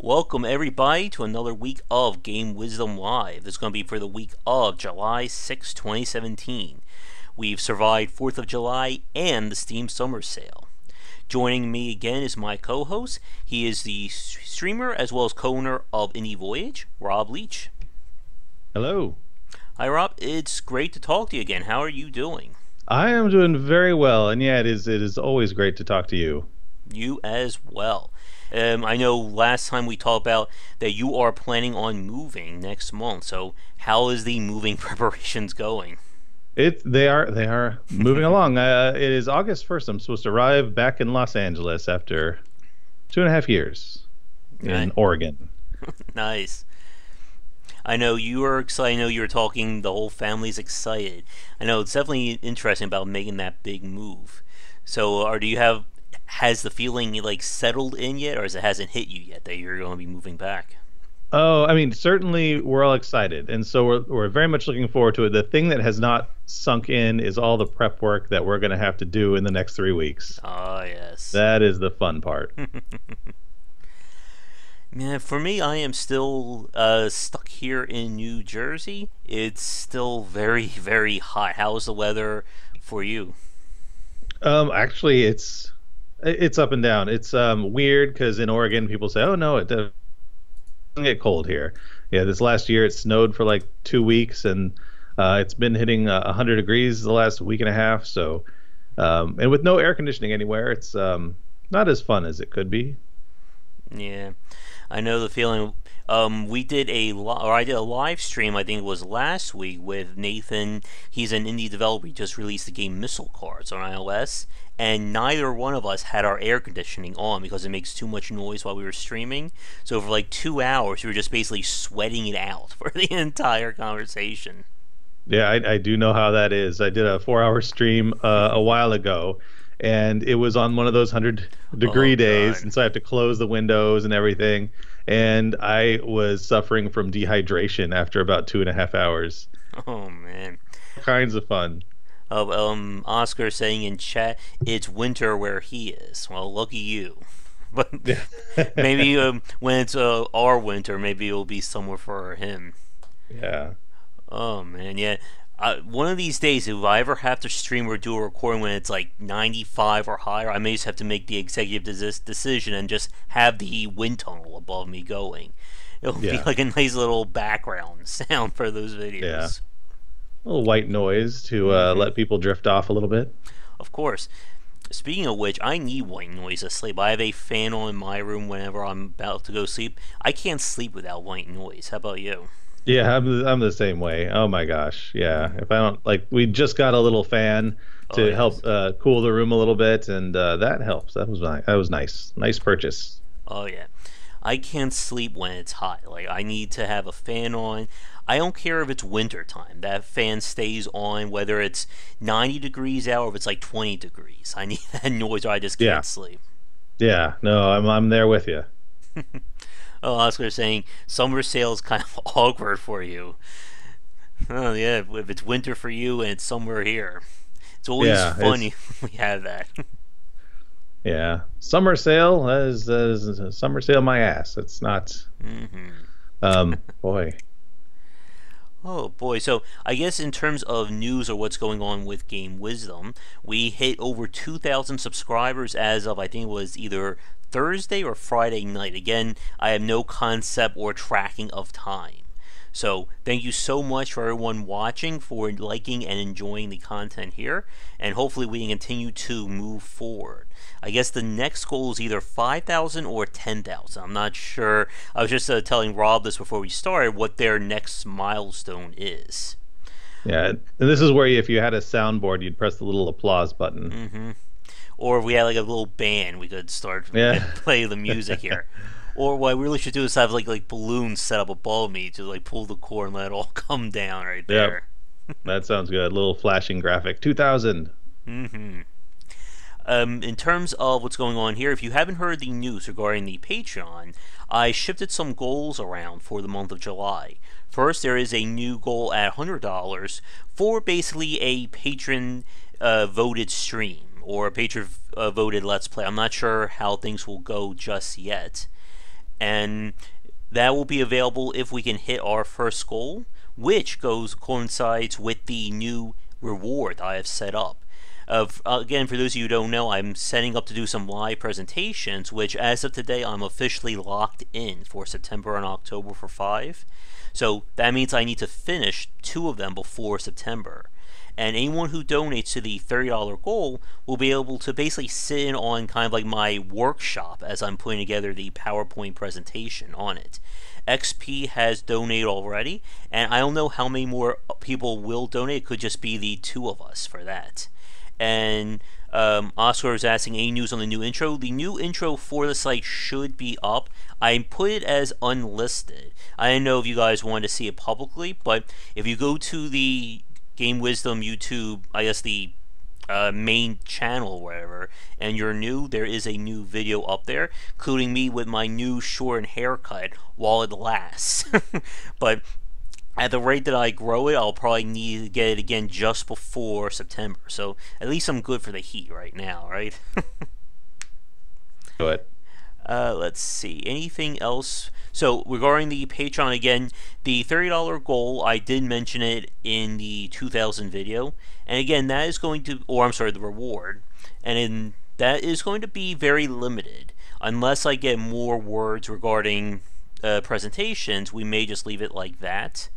Welcome everybody to another week of Game Wisdom Live. This is going to be for the week of July 6, 2017. We've survived 4th of July and the Steam Summer Sale. Joining me again is my co-host. He is the streamer as well as co-owner of Indie Voyage, Rob Leach. Hello. Hi Rob, it's great to talk to you again. How are you doing? I am doing very well, and yeah, it is always great to talk to you. You as well. I know last time we talked about that you are planning on moving next month. So how is the moving preparations going? They are moving along. It is August 1st. I'm supposed to arrive back in Los Angeles after 2.5 years in Oregon. Nice. I know you are excited. I know you're talking. The whole family's excited. I know it's definitely interesting about making that big move. So, or do you have has the feeling like settled in yet, or hasn't hit you yet that you're going to be moving back? Oh, I mean, certainly we're all excited, and so we're very much looking forward to it. The thing that has not sunk in is all the prep work that we're going to have to do in the next 3 weeks. Ah, yes. That is the fun part. Yeah, for me, I am still stuck here in New Jersey. It's still very, very hot. How's the weather for you? Actually, it's up and down. It's weird because in Oregon people say, "Oh no, it doesn't get cold here." Yeah, this last year it snowed for like 2 weeks, and it's been hitting 100 degrees the last week and a half. So, and with no air conditioning anywhere, it's not as fun as it could be. Yeah, I know the feeling. We did I did a live stream. I think it was last week with Nathan. He's an indie developer. He just released the game Missile Cards on iOS, and neither one of us had our air conditioning on because it makes too much noise while we were streaming. So for like 2 hours, we were just basically sweating it out for the entire conversation. Yeah, I do know how that is. I did a 4-hour stream a while ago, and it was on one of those 100-degree Oh days, God. and so I have to close the windows and everything. And I was suffering from dehydration after about 2.5 hours. Oh man. Kinds of fun. Oscar saying in chat, it's winter where he is. Well, lucky you. But Yeah. maybe when it's our winter, maybe it'll be somewhere for him. Yeah. Oh man, yeah. One of these days, if I ever have to stream or do a recording when it's like 95 or higher, I may just have to make the executive decision and just have the wind tunnel above me going. It'll be Yeah. like a nice little background sound for those Yeah. videos. A little white noise to Hmm. let people drift off a little bit. Of course. Speaking of which, I need white noise to sleep. I have a fan on in my room whenever I'm about to go sleep. I can't sleep without white noise. How about you? Yeah, I'm the same way. Oh my gosh. Yeah. Mhm. If I don't like, we just got a little fan Oh, to help yes. cool the room a little bit, and that helps. That was nice. That was nice. Nice purchase. Oh, yeah. I can't sleep when it's hot. Like, I need to have a fan on. I don't care if it's winter time. That fan stays on whether it's 90 degrees out or if it's like 20 degrees. I need that noise or I just Yeah. can't sleep. Yeah. No, I'm there with you. Oh, Oscar saying summer sale is kind of awkward for you. Oh, yeah, if it's winter for you and it's somewhere here. It's always Yeah. It's funny when we have that. yeah. Summer sale is a summer sale my ass. It's not. Hmm. Boy. Oh boy, so I guess in terms of news or what's going on with Game Wisdom, we hit over 2,000 subscribers as of I think it was either Thursday or Friday night. Again, I have no concept or tracking of time. So thank you so much for everyone watching, for liking and enjoying the content here, and hopefully we can continue to move forward. I guess the next goal is either 5,000 or 10,000. I'm not sure. I was just telling Rob this before we started what their next milestone is. Yeah. And this is where if you had a soundboard, you'd press the little applause button. Hmm. Or if we had like a little band, we could start and Yeah. play the music here. Or what I really should do is have like balloons set up above me to like pull the cord and let it all come down right Yep. there. That sounds good. Little flashing graphic. 2000. Hmm. In terms of what's going on here, if you haven't heard the news regarding the Patreon, I shifted some goals around for the month of July. First, there is a new goal at $100 for basically a patron voted stream or a patron voted Let's Play. I'm not sure how things will go just yet. and that will be available if we can hit our first goal, which coincides with the new reward I have set up. Again, for those of you who don't know, I'm setting up to do some live presentations, which as of today I'm officially locked in for September and October for 5. So that means I need to finish 2 of them before September. And anyone who donates to the $30 goal will be able to basically sit in on kind of like my workshop as I'm putting together the PowerPoint presentation on it. XP has donated already, and I don't know how many more people will donate. It could just be the 2 of us for that. And Oscar is asking, any news on the new intro? The new intro for the site should be up. I put it as unlisted. I didn't know if you guys wanted to see it publicly, but if you go to the Game Wisdom YouTube, I guess the main channel or whatever, and you're new, there is a new video up there, including me with my new short haircut while it lasts. But at the rate that I grow it, I'll probably need to get it again just before September. So at least I'm good for the heat right now, right? Go ahead. Let's see. Anything else? So regarding the Patreon again, the $30 goal, I did mention it in the 2000 video. And again, that is going to, or I'm sorry, the reward. And that is going to be very limited. Unless I get more words regarding presentations, we may just leave it like that.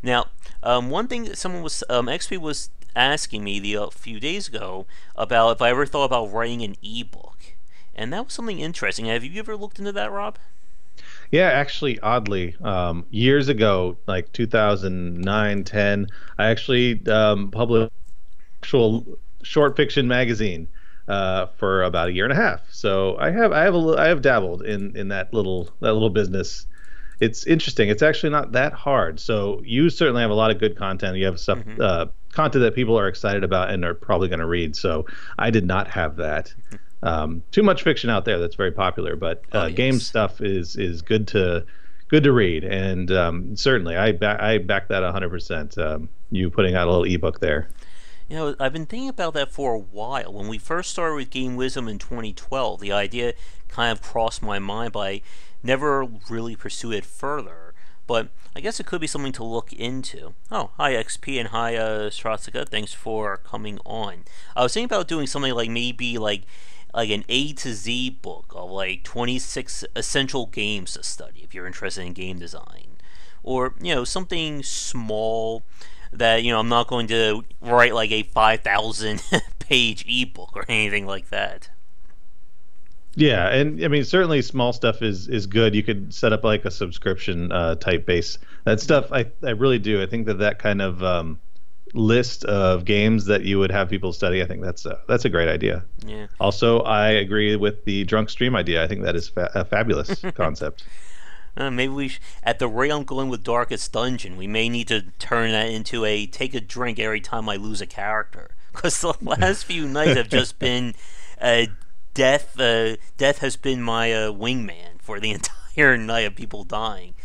Now, one thing that someone was, XP was asking me a few days ago about if I ever thought about writing an ebook. And that was something interesting. Have you ever looked into that, Rob? Yeah, actually, oddly, years ago, like 2009, 10, I actually published actual short fiction magazine for about a year and a half. So I have dabbled in that little business. It's interesting. It's actually not that hard. So you certainly have a lot of good content. You have stuff content that people are excited about and are probably going to read. So I did not have that. Too much fiction out there that's very popular, but yes. Game stuff is good to read, and certainly I back that 100%. You putting out a little ebook there. You know, I've been thinking about that for a while. When we first started with Game Wisdom in 2012, the idea kind of crossed my mind, but I never really pursued it further. But I guess it could be something to look into. Oh, hi XP and hi Stratsika. Thanks for coming on. I was thinking about doing something like maybe like an A to Z book of like 26 essential games to study if you're interested in game design, or something small that I'm not going to write like a 5,000 page ebook or anything like that. Yeah, and I mean certainly small stuff is good. You could set up like a subscription type base. That stuff I really do. I think that kind of list of games that you would have people study, I think that's a great idea. Yeah. Also, I agree with the drunk stream idea. I think that is a fabulous concept. Maybe at the rate I'm going with Darkest Dungeon, we may need to turn that into a take a drink every time I lose a character. Because the last few nights have just been death. Death has been my wingman for the entire night of people dying.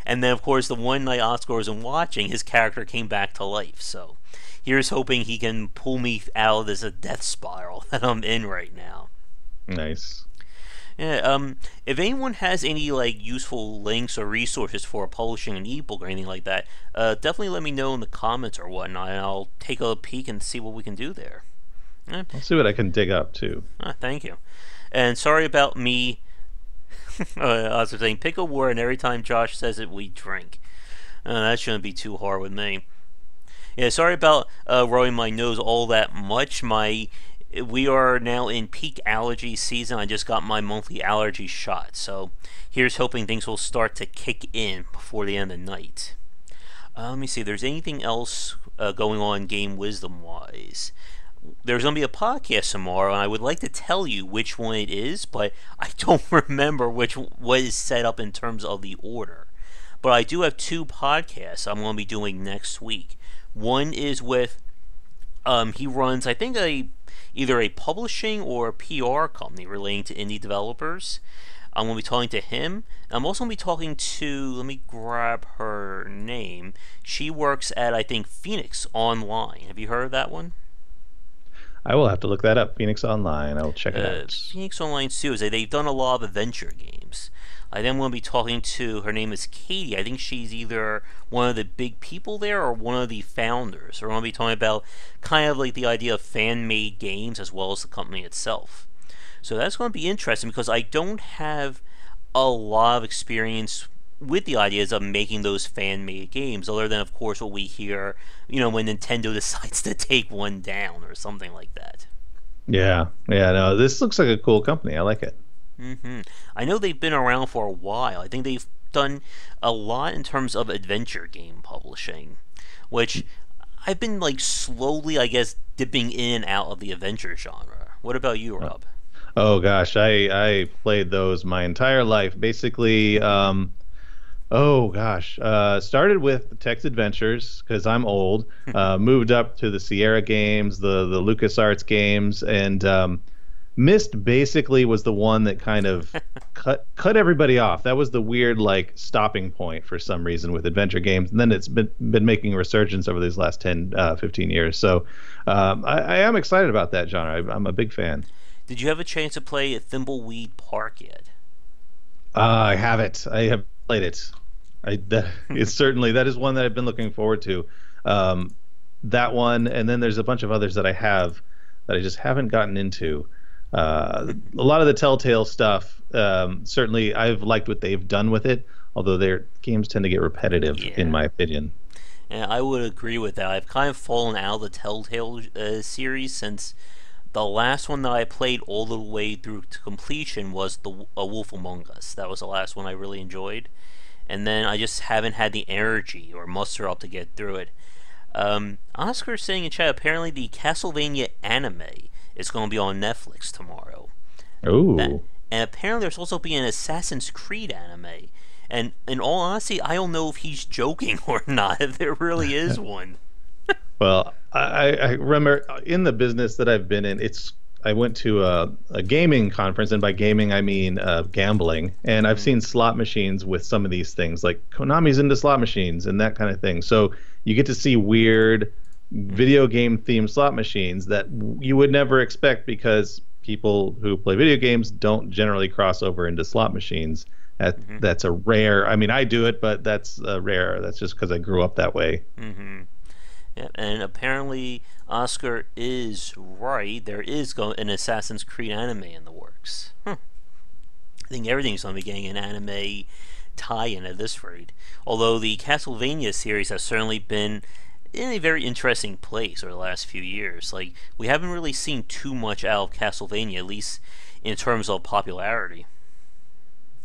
And then, of course, the one night Oscar wasn't watching, his character came back to life. So here's hoping he can pull me out of this death spiral that I'm in right now. Nice. Yeah. If anyone has any like useful links or resources for publishing an ebook or anything like that, definitely let me know in the comments or whatnot, and I'll take a peek and see what we can do there. I'll see what I can dig up too. Thank you. And sorry about me. I was saying, pick a word, and every time Josh says it, we drink. That shouldn't be too hard with me. Yeah, sorry about rubbing my nose all that much. We are now in peak allergy season. I just got my monthly allergy shot, so here's hoping things will start to kick in before the end of the night. Let me see if there's anything else going on game wisdom wise. There's going to be a podcast tomorrow, and I would like to tell you which one it is, but I don't remember what is set up in terms of the order. But I do have 2 podcasts I'm going to be doing next week. One is with, he runs, I think, either a publishing or a PR company relating to indie developers. I'm going to be talking to him. I'm also going to be talking to, let me grab her name. She works at, I think, Phoenix Online. Have you heard of that one? I will have to look that up. Phoenix Online. I'll check it out. Phoenix Online Studios. They've done a lot of adventure games. I then want to be talking to, her name is Katie. I think she's either one of the big people there or one of the founders. We're going to be talking about kind of like the idea of fan-made games as well as the company itself. So that's going to be interesting because I don't have a lot of experience with the ideas of making those fan-made games, other than, of course, what we hear, when Nintendo decides to take one down or something like that. Yeah, yeah. No, this looks like a cool company. I like it. I know they've been around for a while. I think they've done a lot in terms of adventure game publishing, which I've been like slowly, I guess, dipping in and out of the adventure genre. What about you, Rob? Oh gosh, I played those my entire life. Basically, oh gosh, started with text adventures because I'm old. Moved up to the Sierra games, the LucasArts games, and Myst basically was the one that kind of cut everybody off. That was the weird like stopping point for some reason with adventure games, and then it's been making a resurgence over these last 10, 15 years. So I am excited about that genre. I'm a big fan. Did you have a chance to play Thimbleweed Park yet? I have it. I have played it. It's certainly that is one that I've been looking forward to. That one, and then there's a bunch of others that I have that I just haven't gotten into. A lot of the Telltale stuff, certainly I've liked what they've done with it, although their games tend to get repetitive, in my opinion. And I would agree with that. I've kind of fallen out of the Telltale series since the last one that I played all the way through to completion was A Wolf Among Us. That was the last one I really enjoyed. And then I just haven't had the energy or muster up to get through it. Oscar's saying in chat, apparently the Castlevania anime is going to be on Netflix tomorrow. Ooh. And apparently there's also be an Assassin's Creed anime. And in all honesty, I don't know if he's joking or not, if there really is one. Well, I remember in the business that I've been in, I went to a gaming conference, and by gaming I mean gambling, and I've seen slot machines with some of these things, like Konami's into slot machines and that kind of thing. So you get to see weird video game themed slot machines that you would never expect because people who play video games don't generally cross over into slot machines. That's a rare. I mean, I do it, but that's rare. That's just because I grew up that way. Yeah, and apparently Oscar is right. There is an Assassin's Creed anime in the works. I think everything's going to be getting an anime tie-in at this rate. Although the Castlevania series has certainly been in a very interesting place over the last few years. Like, we haven't really seen too much out of Castlevania, at least in terms of popularity.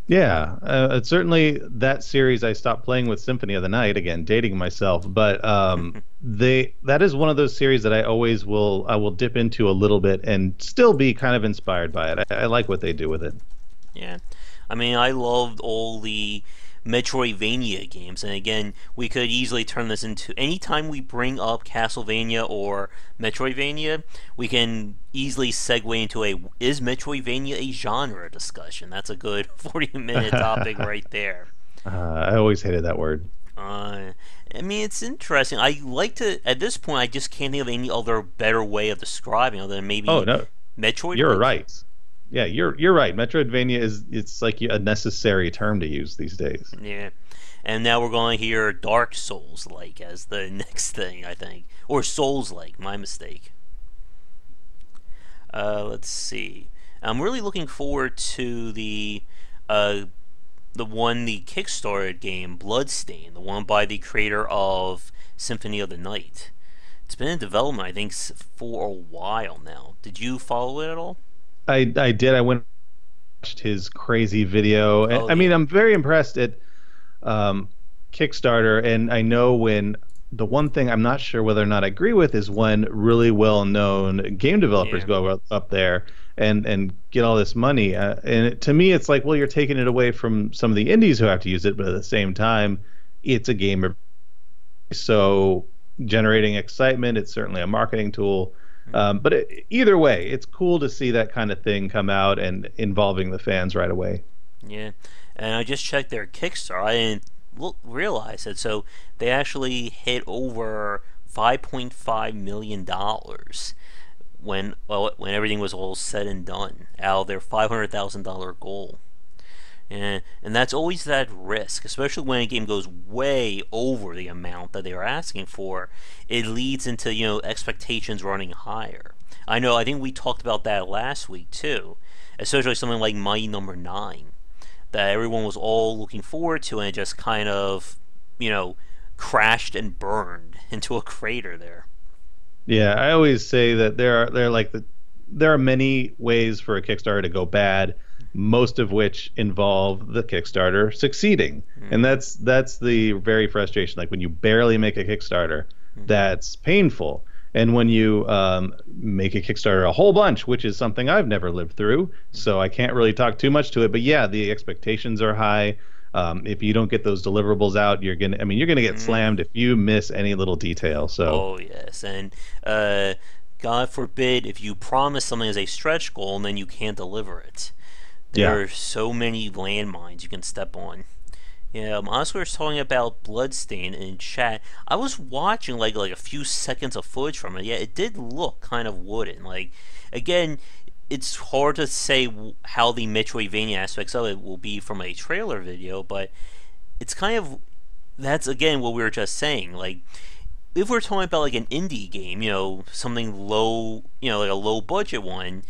Yeah, certainly that series I stopped playing with Symphony of the Night, again dating myself, but that is one of those series that I will dip into a little bit and still be kind of inspired by it. I like what they do with it. Yeah, I mean, I loved all the Metroidvania games, and again, we could easily turn this into anytime we bring up Castlevania or Metroidvania, we can easily segue into is Metroidvania a genre discussion. That's a good 40-minute topic right there. I always hated that word. I mean, it's interesting. I like to, at this point, I just can't think of any other better way of describing other than maybe Metroid. You're right. Yeah, you're right. Metroidvania it's like a necessary term to use these days. Yeah. And now we're going to hear Dark Souls-like as the next thing, I think. Or Souls-like, my mistake. Let's see. I'm really looking forward to the Kickstarter game, Bloodstain, the one by the creator of Symphony of the Night. It's been in development, I think, for a while now. Did you follow it at all? I did. I went and watched his crazy video. And, I mean, I'm very impressed at Kickstarter, and I know when the one thing I'm not sure whether or not I agree with is when really well-known game developers go up there and get all this money. To me, it's like, well, you're taking it away from some of the indies who have to use it, but at the same time, it's a game. So generating excitement, it's certainly a marketing tool. But either way, it's cool to see that kind of thing come out and involving the fans right away. Yeah, and I just checked their Kickstarter. I didn't realize it. So they actually hit over $5.5 million when everything was all said and done out of their $500,000 goal. And that's always that risk, especially when a game goes way over the amount that they are asking for. It leads into, expectations running higher. I think we talked about that last week too, especially something like Mighty Number 9 that everyone was all looking forward to, and it just kind of, crashed and burned into a crater there. Yeah, I always say that there are many ways for a Kickstarter to go bad, most of which involve the Kickstarter succeeding. And Mm. that's the very frustration. Like when you barely make a Kickstarter, that's painful. And when you make a Kickstarter a whole bunch, which is something I've never lived through, so I can't really talk too much to it. But yeah, the expectations are high. If you don't get those deliverables out, you're gonna get Mm. slammed if you miss any little detail. So Oh yes, and God forbid if you promise something as a stretch goal and then you can't deliver it. yeah. There are so many landmines you can step on. Yeah, Oscar was talking about Bloodstain in chat. I was watching like a few seconds of footage from it. Yeah, it did look kind of wooden. Like, again, it's hard to say how the Metroidvania aspects of it will be from a trailer video, but it's kind of that's again what we were just saying. Like, if we're talking about like an indie game, something low, like a low budget one,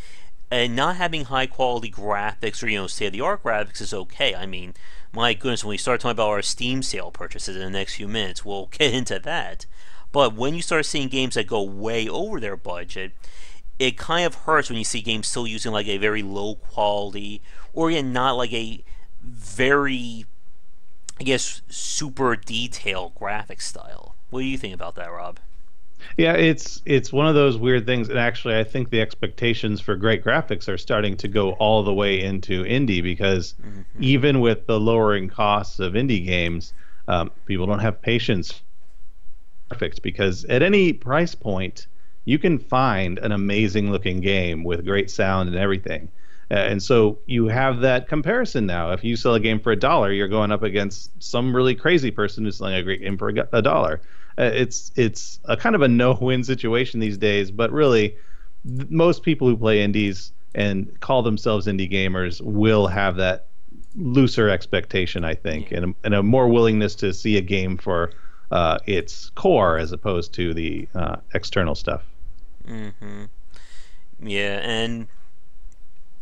and not having high quality graphics or state of the art graphics is okay. I mean, my goodness, when we start talking about our Steam sale purchases in the next few minutes, we'll get into that. But when you start seeing games that go way over their budget, it kind of hurts when you see games still using like a very low quality, or again, not like a very, I guess, super detailed graphic style. What do you think about that, Rob? Yeah, it's one of those weird things, and actually, I think the expectations for great graphics are starting to go all the way into indie because Mm-hmm. even with the lowering costs of indie games, people don't have patience perfect because at any price point, you can find an amazing looking game with great sound and everything. And so you have that comparison now. If you sell a game for $1, you're going up against some really crazy person who's selling a great game for $1. It's a kind of a no-win situation these days, but really, most people who play indies and call themselves indie gamers will have that looser expectation, I think, Yeah. and a more willingness to see a game for its core as opposed to the external stuff. Mm-hmm. Yeah, and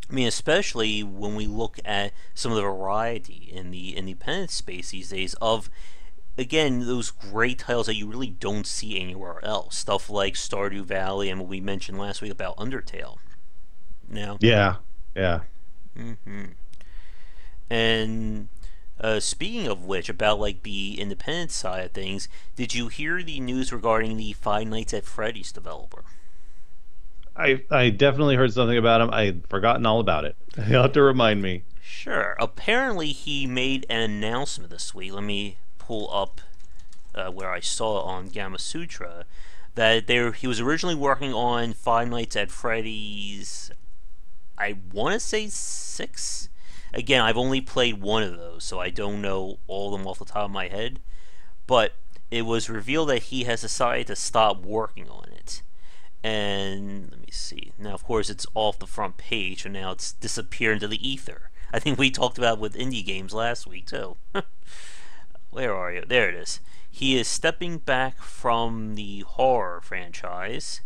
I mean, especially when we look at some of the variety in the independent space these days of, again, those great titles that you really don't see anywhere else. Stuff like Stardew Valley and what we mentioned last week about Undertale. Now, Yeah, yeah. hmm and speaking of which, about like the independent side of things, did you hear the news regarding the Five Nights at Freddy's developer? I definitely heard something about him. I'd forgotten all about it. You'll have to remind me. Sure. Apparently, he made an announcement this week. Let me pull up where I saw it on Gamma Sutra. That he was originally working on Five Nights at Freddy's. I want to say six. Again, I've only played one of those, so I don't know all of them off the top of my head. But it was revealed that he has decided to stop working on it. And let me see. Now, of course, it's off the front page, and now it's disappeared into the ether. I think we talked about it with indie games last week too. Where are you? There it is. He is stepping back from the horror franchise.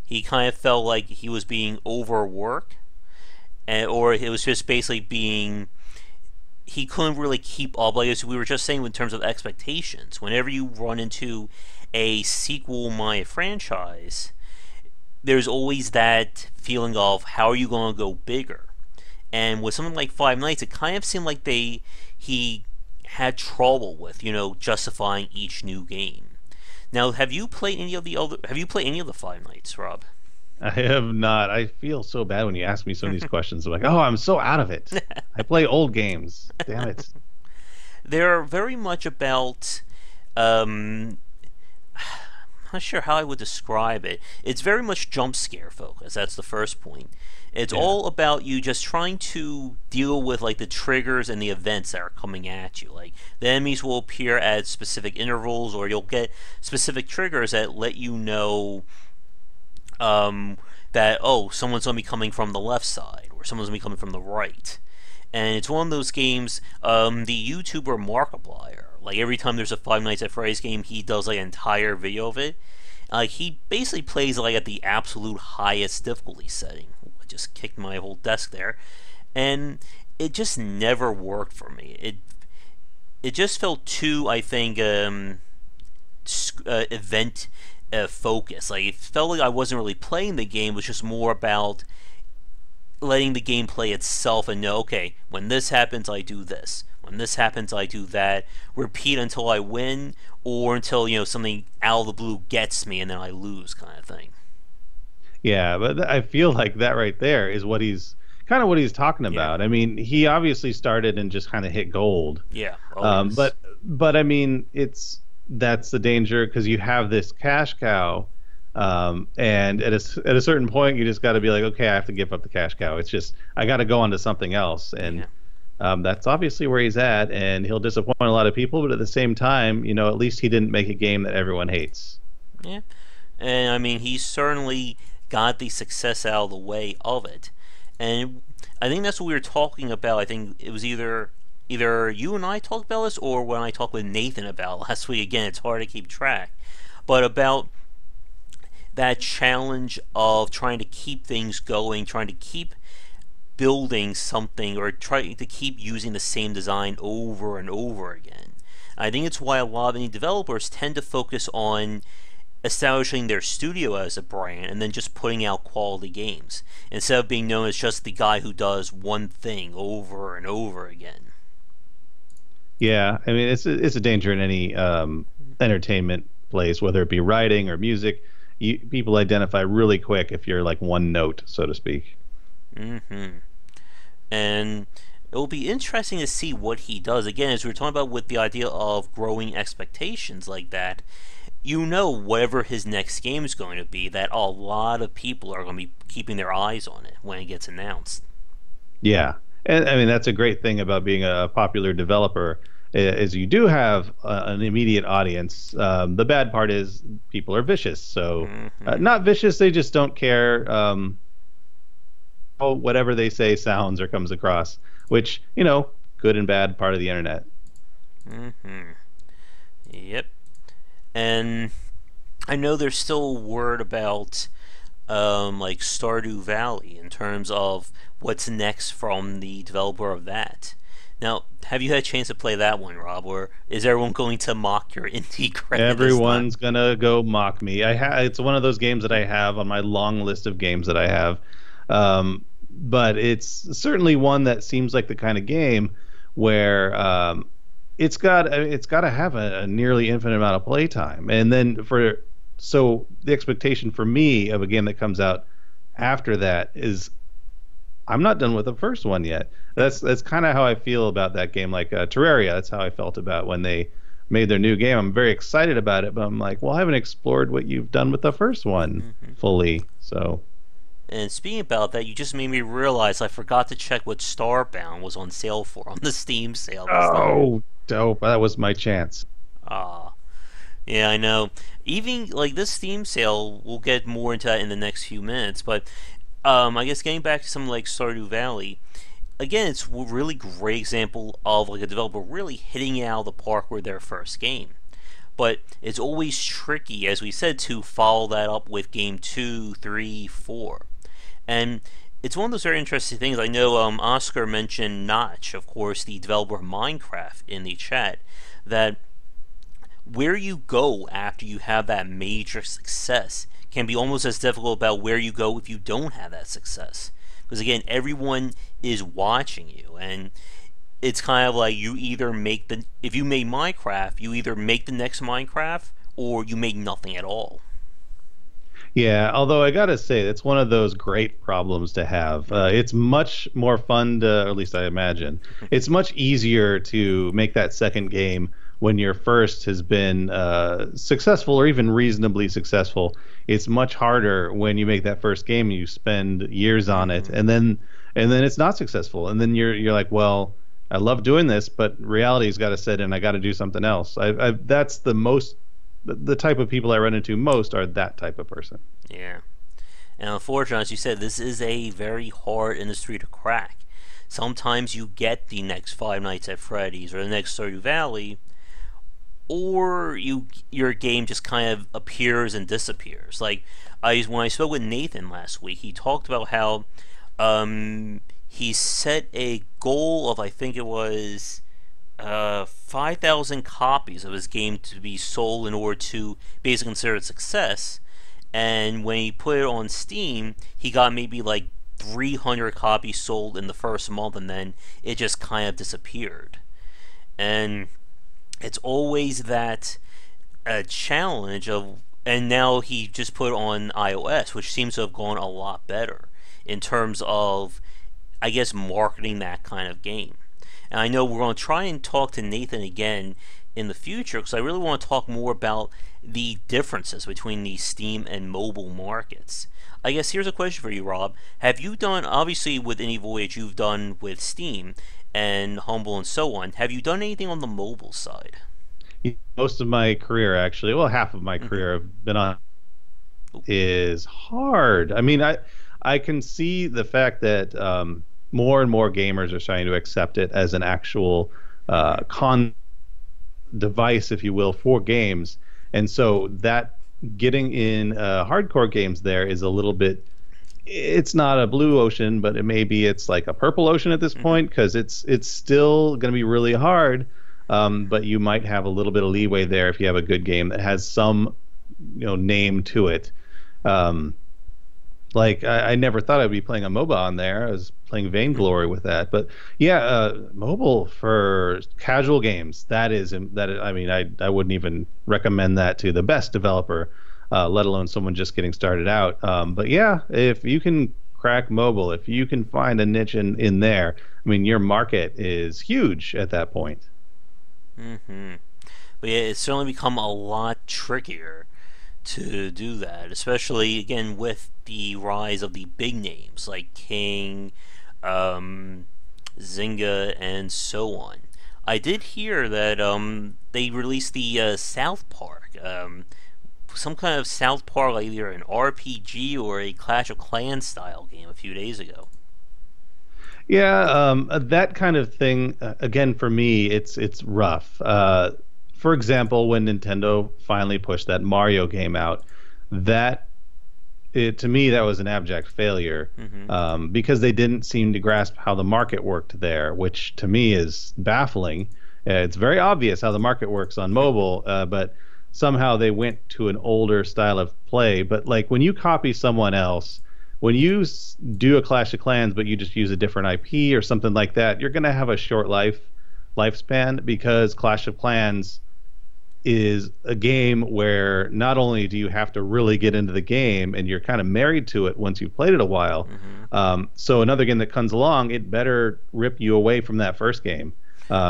He kind of felt like he was being overworked, or it was just basically being. He couldn't really keep up. Like as we were just saying, in terms of expectations, whenever you run into a sequel my franchise, there's always that feeling of how are you going to go bigger. And with something like Five Nights, it kind of seemed like he had trouble with justifying each new game. Now, Have you played any of the Five Nights, Rob? I have not. I feel so bad when you ask me some of these questions. I'm like, oh, I'm so out of it. I play old games. Damn it. They're very much about. Um, I'm not sure how I would describe it. It's very much jump scare focused. That's the first point. It's Yeah. all about you just trying to deal with like the triggers and the events that are coming at you. Like the enemies will appear at specific intervals, or you'll get specific triggers that let you know that someone's gonna be coming from the left side or someone's gonna be coming from the right, And it's one of those games. The YouTuber Markiplier, like every time there's a Five Nights at Freddy's game, he does like an entire video of it. He basically plays like at the absolute highest difficulty setting. I just kicked my whole desk there, and it just never worked for me. It just felt too, I think, event focused. Like it felt like I wasn't really playing the game. It was just more about letting the game play itself and know, okay, when this happens, I do this. When this happens, I do that. Repeat until I win, or until something out of the blue gets me and then I lose, kind of thing. Yeah, but I feel like that right there is what he's talking Yeah, about. I mean, he obviously started and just kind of hit gold. yeah, oh yes, But I mean, that's the danger because you have this cash cow, and at a certain point, you just got to be like, okay, I have to give up the cash cow. It's just I got to go on to something else, and yeah, that's obviously where he's at, and he'll disappoint a lot of people. But at the same time, at least he didn't make a game that everyone hates. yeah. And I mean, he certainly got the success out of the way of it, and I think that's what we were talking about. I think it was either you and I talked about this, or when I talked with Nathan about last week. Again, it's hard to keep track, but about that challenge of trying to keep things going, trying to keep building something, or trying to keep using the same design over and over again. I think it's why a lot of indie developers tend to focus on establishing their studio as a brand and then just putting out quality games instead of being known as just the guy who does one thing over and over again. Yeah, I mean, it's a danger in any entertainment place, whether it be writing or music. People identify really quick if you're like one note, so to speak. hmm And it will be interesting to see what he does. Again, as we were talking about with the idea of growing expectations like that, whatever his next game is going to be, that a lot of people are going to be keeping their eyes on it when it gets announced. Yeah, and I mean that's a great thing about being a popular developer is you do have an immediate audience. The bad part is people are vicious. So hmm not vicious, they just don't care how whatever they say sounds or comes across, which good and bad part of the internet. hmm Yep. And I know there's still word about like Stardew Valley in terms of what's next from the developer of that. Now, have you had a chance to play that one, Rob, or is everyone going to mock your indie credit this time? Everyone's gonna go mock me. It's one of those games that I have on my long list of games that I have. But it's certainly one that seems like the kind of game where it's got to have a nearly infinite amount of playtime, and then so the expectation for me of a game that comes out after that is I'm not done with the first one yet. That's kind of how I feel about that game. Like Terraria, that's how I felt about when they made their new game. I'm very excited about it, but I'm like, well, I haven't explored what you've done with the first one hmm fully. So And speaking about that, you just made me realize I forgot to check what Starbound was on sale for on the Steam sale this time. oh, dope! That was my chance. Ah, yeah, I know. Even like this Steam sale, we'll get more into that in the next few minutes. But I guess getting back to something like Stardew Valley, again, it's a really great example of like a developer really hitting it out of the park with their first game. But it's always tricky, as we said, to follow that up with game two, three, four. And it's one of those very interesting things. I know Oscar mentioned Notch, of course, the developer of Minecraft, in the chat, that where you go after you have that major success can be almost as difficult about where you go if you don't have that success. Because again, everyone is watching you, and it's kind of like if you make Minecraft, you either make the next Minecraft or you make nothing at all. Yeah, although I gotta say, it's one of those great problems to have. It's much more fun to, or at least I imagine, it's much easier to make that second game when your first has been successful or even reasonably successful. It's much harder when you make that first game and you spend years on it, hmm and then it's not successful, and then you're like, well, I love doing this, but reality's got to set in. I got to do something else. That's the type of people I run into most are that type of person. Yeah. And unfortunately, as you said, this is a very hard industry to crack. sometimes you get the next Five Nights at Freddy's or the next Stardew Valley, or your game just kind of appears and disappears. Like when I spoke with Nathan last week, he talked about how he set a goal of, I think it was 5,000 copies of his game to be sold in order to basically consider it a success. And when he put it on Steam, he got maybe like 300 copies sold in the first month, and then it just kind of disappeared. And it's always that challenge of, and now he just put it on iOS, which seems to have gone a lot better in terms of, I guess, marketing that kind of game. And I know we're going to try and talk to Nathan again in the future, because I really want to talk more about the differences between the Steam and mobile markets. I guess here's a question for you, Rob. Have you done, obviously with Any Voyage, you've done with Steam and Humble and so on. Have you done anything on the mobile side? Most of my career, actually, well, half of my career I've been on, is hard. I mean, I can see the fact that more and more gamers are starting to accept it as an actual device, if you will, for games. And so that getting in hardcore games there is a little bit, it's not a blue ocean, but it's like a purple ocean at this point, because it's still going to be really hard. But you might have a little bit of leeway there if you have a good game that has some name to it. Like I never thought I'd be playing a MOBA on there. I was playing Vainglory with that, but yeah, mobile for casual games. I mean, I wouldn't even recommend that to the best developer, let alone someone just getting started out. But yeah, if you can crack mobile, if you can find a niche in there, I mean, your market is huge at that point. But yeah, it's certainly become a lot trickier to do that, especially again with the rise of the big names like King, Zynga, and so on. I did hear that they released the South Park, some kind of South Park, like either an RPG or a Clash of Clans style game a few days ago. Yeah, that kind of thing. Again, for me, it's rough. For example, when Nintendo finally pushed that Mario game out, to me that was an abject failure, because they didn't seem to grasp how the market worked there, which to me is baffling. It's very obvious how the market works on mobile, but somehow they went to an older style of play. But like when you copy someone else, when you do a Clash of Clans, but you just use a different IP or something like that, you're going to have a short lifespan, because Clash of Clans is a game where not only do you have to really get into the game, and you're kind of married to it once you've played it a while, so another game that comes along, it better rip you away from that first game.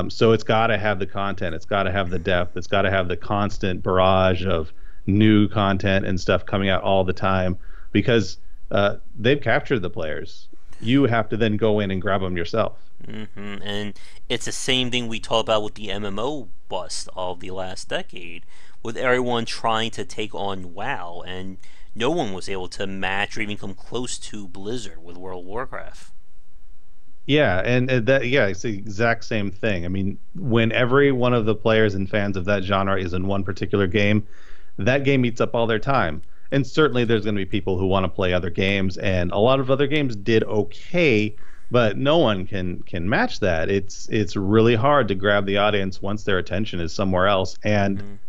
So it's got to have the content, it's got to have the depth, it's got to have the constant barrage of new content and stuff coming out all the time, because they've captured the players. You have to then go in and grab them yourself. And it's the same thing we talked about with the MMO bust of the last decade, with everyone trying to take on WoW, and no one was able to match or even come close to Blizzard with World of Warcraft. Yeah, and it's the exact same thing. I mean, when every one of the players and fans of that genre is in one particular game, that game eats up all their time. And certainly there's going to be people who want to play other games, and a lot of other games did okay, but no one can match that. It's really hard to grab the audience once their attention is somewhere else, and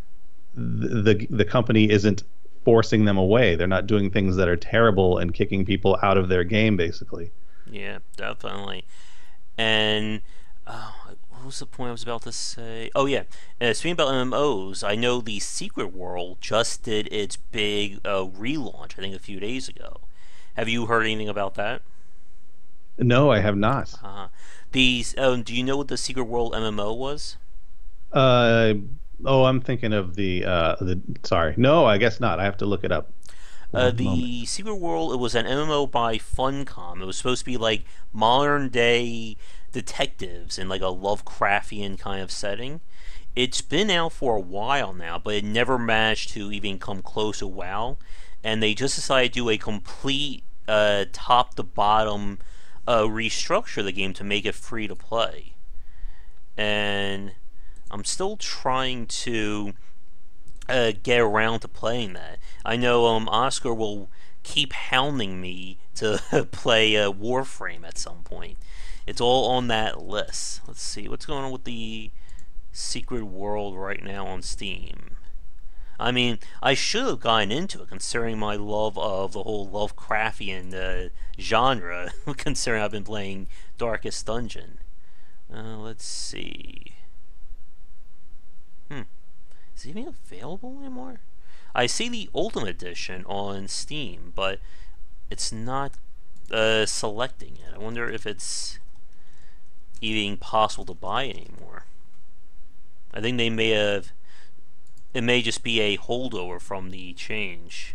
the company isn't forcing them away. They're not doing things that are terrible and kicking people out of their game, basically. Yeah, definitely. And what was the point I was about to say? Oh yeah, speaking about MMOs, I know the Secret World just did its big relaunch, I think a few days ago. Have you heard anything about that? No, I have not. These do you know what the Secret World MMO was? I'm thinking of the sorry. No, I guess not. I have to look it up. The Secret World, it was an MMO by Funcom. It was supposed to be like modern day detectives in like a Lovecraftian kind of setting. It's been out for a while now, but it never managed to even come close to WoW. And they just decided to do a complete top to bottom restructure the game to make it free to play. And I'm still trying to get around to playing that. I know Oscar will keep hounding me to play Warframe at some point. It's all on that list. Let's see what's going on with the Secret World right now on Steam. I mean, I should have gotten into it considering my love of the whole Lovecraftian genre, considering I've been playing Darkest Dungeon. Let's see. Is it even available anymore? I see the Ultimate Edition on Steam, but it's not selecting it. I wonder if it's even possible to buy anymore. I think they may have. It may just be a holdover from the change.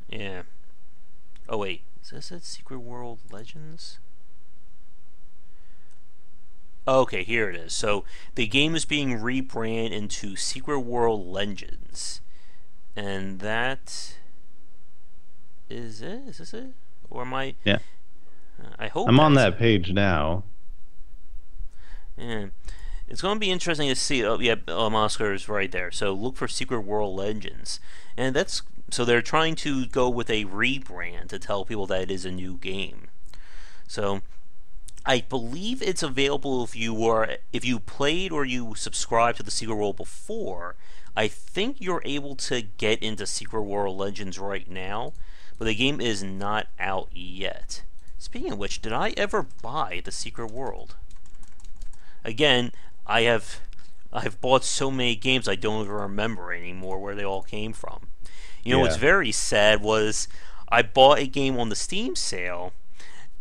Yeah. Oh wait, is this it? Secret World Legends? Okay, here it is. So the game is being rebranded into Secret World Legends, and that is it. Is this it? Or am I? Yeah. I hope I'm on that page now. Yeah. It's going to be interesting to see. Oh, yeah, Oscar is right there. So look for Secret World Legends, and that's so they're trying to go with a rebrand to tell people that it is a new game. So I believe it's available if you played or you subscribed to the Secret World before. I think you're able to get into Secret World Legends right now, but the game is not out yet. Speaking of which, did I ever buy the Secret World? Again, I've bought so many games I don't even remember anymore where they all came from. You know what's very sad was I bought a game on the Steam sale,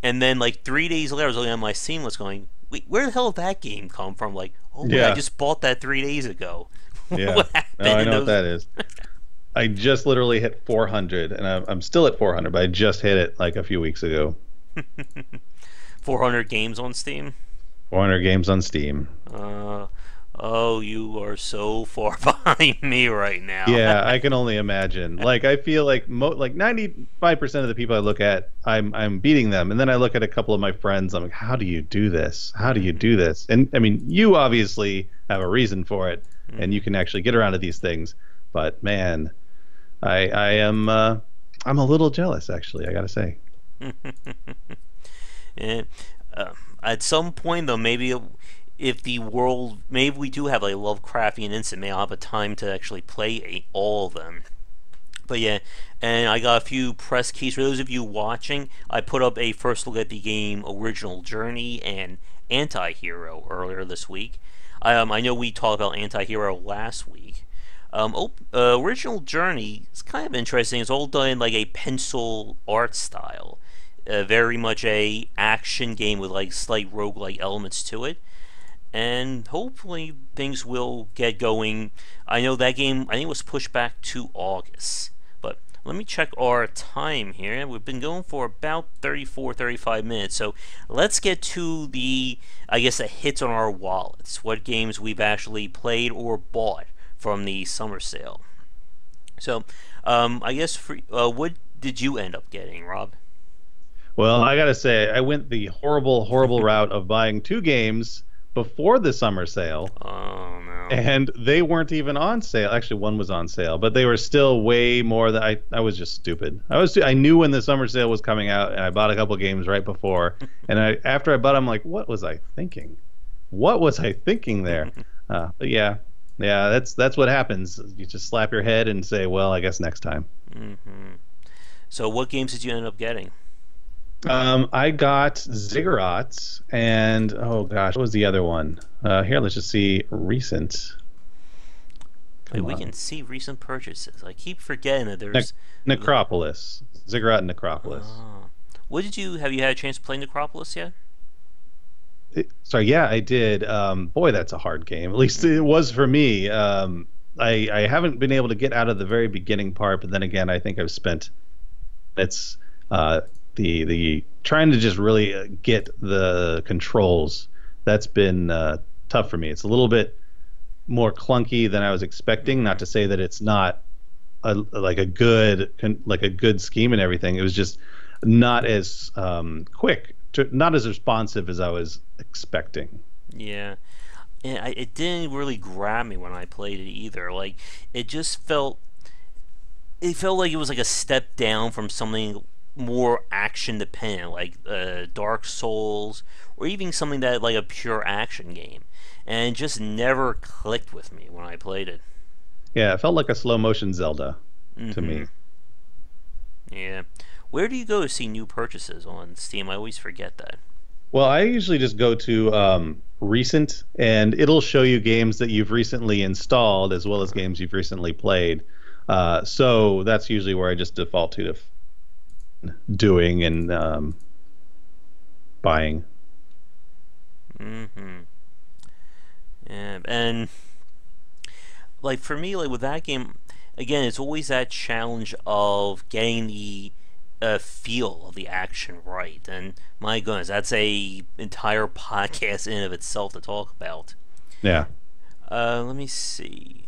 and then like 3 days later I was looking at my Steam list going, wait, where the hell did that game come from? Like, oh wait, I just bought that 3 days ago. Yeah. What happened? No, I know what that is. I just literally hit 400, and I'm still at 400, but I just hit it like a few weeks ago. 400 games on Steam? 400 games on Steam. Oh, you are so far behind me right now. Yeah, I can only imagine. Like, I feel like 95% of the people I look at, I'm beating them, and then I look at a couple of my friends. I'm like, how do you do this? How do you do this? And I mean, you obviously have a reason for it, and you can actually get around to these things. But man, I am I'm a little jealous, actually. I gotta say. And, at some point, though, maybe if the world, maybe we do have a Lovecraftian incident, maybe I'll have a time to actually play all of them. But yeah, and I got a few press keys. For those of you watching, I put up a first look at the game Original Journey and Antihero earlier this week. I know we talked about Antihero last week. Original Journey is kind of interesting. It's all done in like a pencil art style. Very much a action game with like slight roguelike elements to it, and hopefully things will get going. I know that game, I think it was pushed back to August, but let me check our time here. We've been going for about 35 minutes, so let's get to the hits on our wallets, what games we've actually played or bought from the summer sale. So I guess what did you end up getting, Rob? Well, I gotta say, I went the horrible route of buying 2 games before the summer sale. Oh no! And they weren't even on sale. Actually, one was on sale, but they were still way more than I was just stupid. I knew when the summer sale was coming out, and I bought a couple games right before. And after I bought, I'm like, what was I thinking? What was I thinking there? But yeah, that's what happens. You just slap your head and say, well, I guess next time. Mm-hmm. So, what games did you end up getting? I got Ziggurats, and oh gosh, what was the other one? Here, let's just see recent. Wait, we can see recent purchases. I keep forgetting that there's Necropolis. Ziggurat Necropolis. Have you had a chance to play Necropolis yet? Sorry, yeah, I did. Boy, that's a hard game. At least it was for me. I haven't been able to get out of the very beginning part, but then again, I think I've spent the trying to just really get the controls. That's been tough for me. It's a little bit more clunky than I was expecting. Not to say that it's not a good scheme and everything. It was just not as quick, not as responsive as I was expecting. Yeah. And it didn't really grab me when I played it either. Like, it just felt like it was like a step down from something more action dependent, like Dark Souls, or even something that like a pure action game, and it just never clicked with me when I played it. Yeah, it felt like a slow motion Zelda to Mm-hmm. me. Yeah. Where do you go to see new purchases on Steam? I always forget that. Well, I usually just go to recent, and it'll show you games that you've recently installed as well as games you've recently played. So that's usually where I just default to doing and buying. Mm-hmm. Yeah, and like for me, like with that game, again, it's always that challenge of getting the feel of the action right. And my goodness, that's a entire podcast in and of itself to talk about. Yeah. Let me see.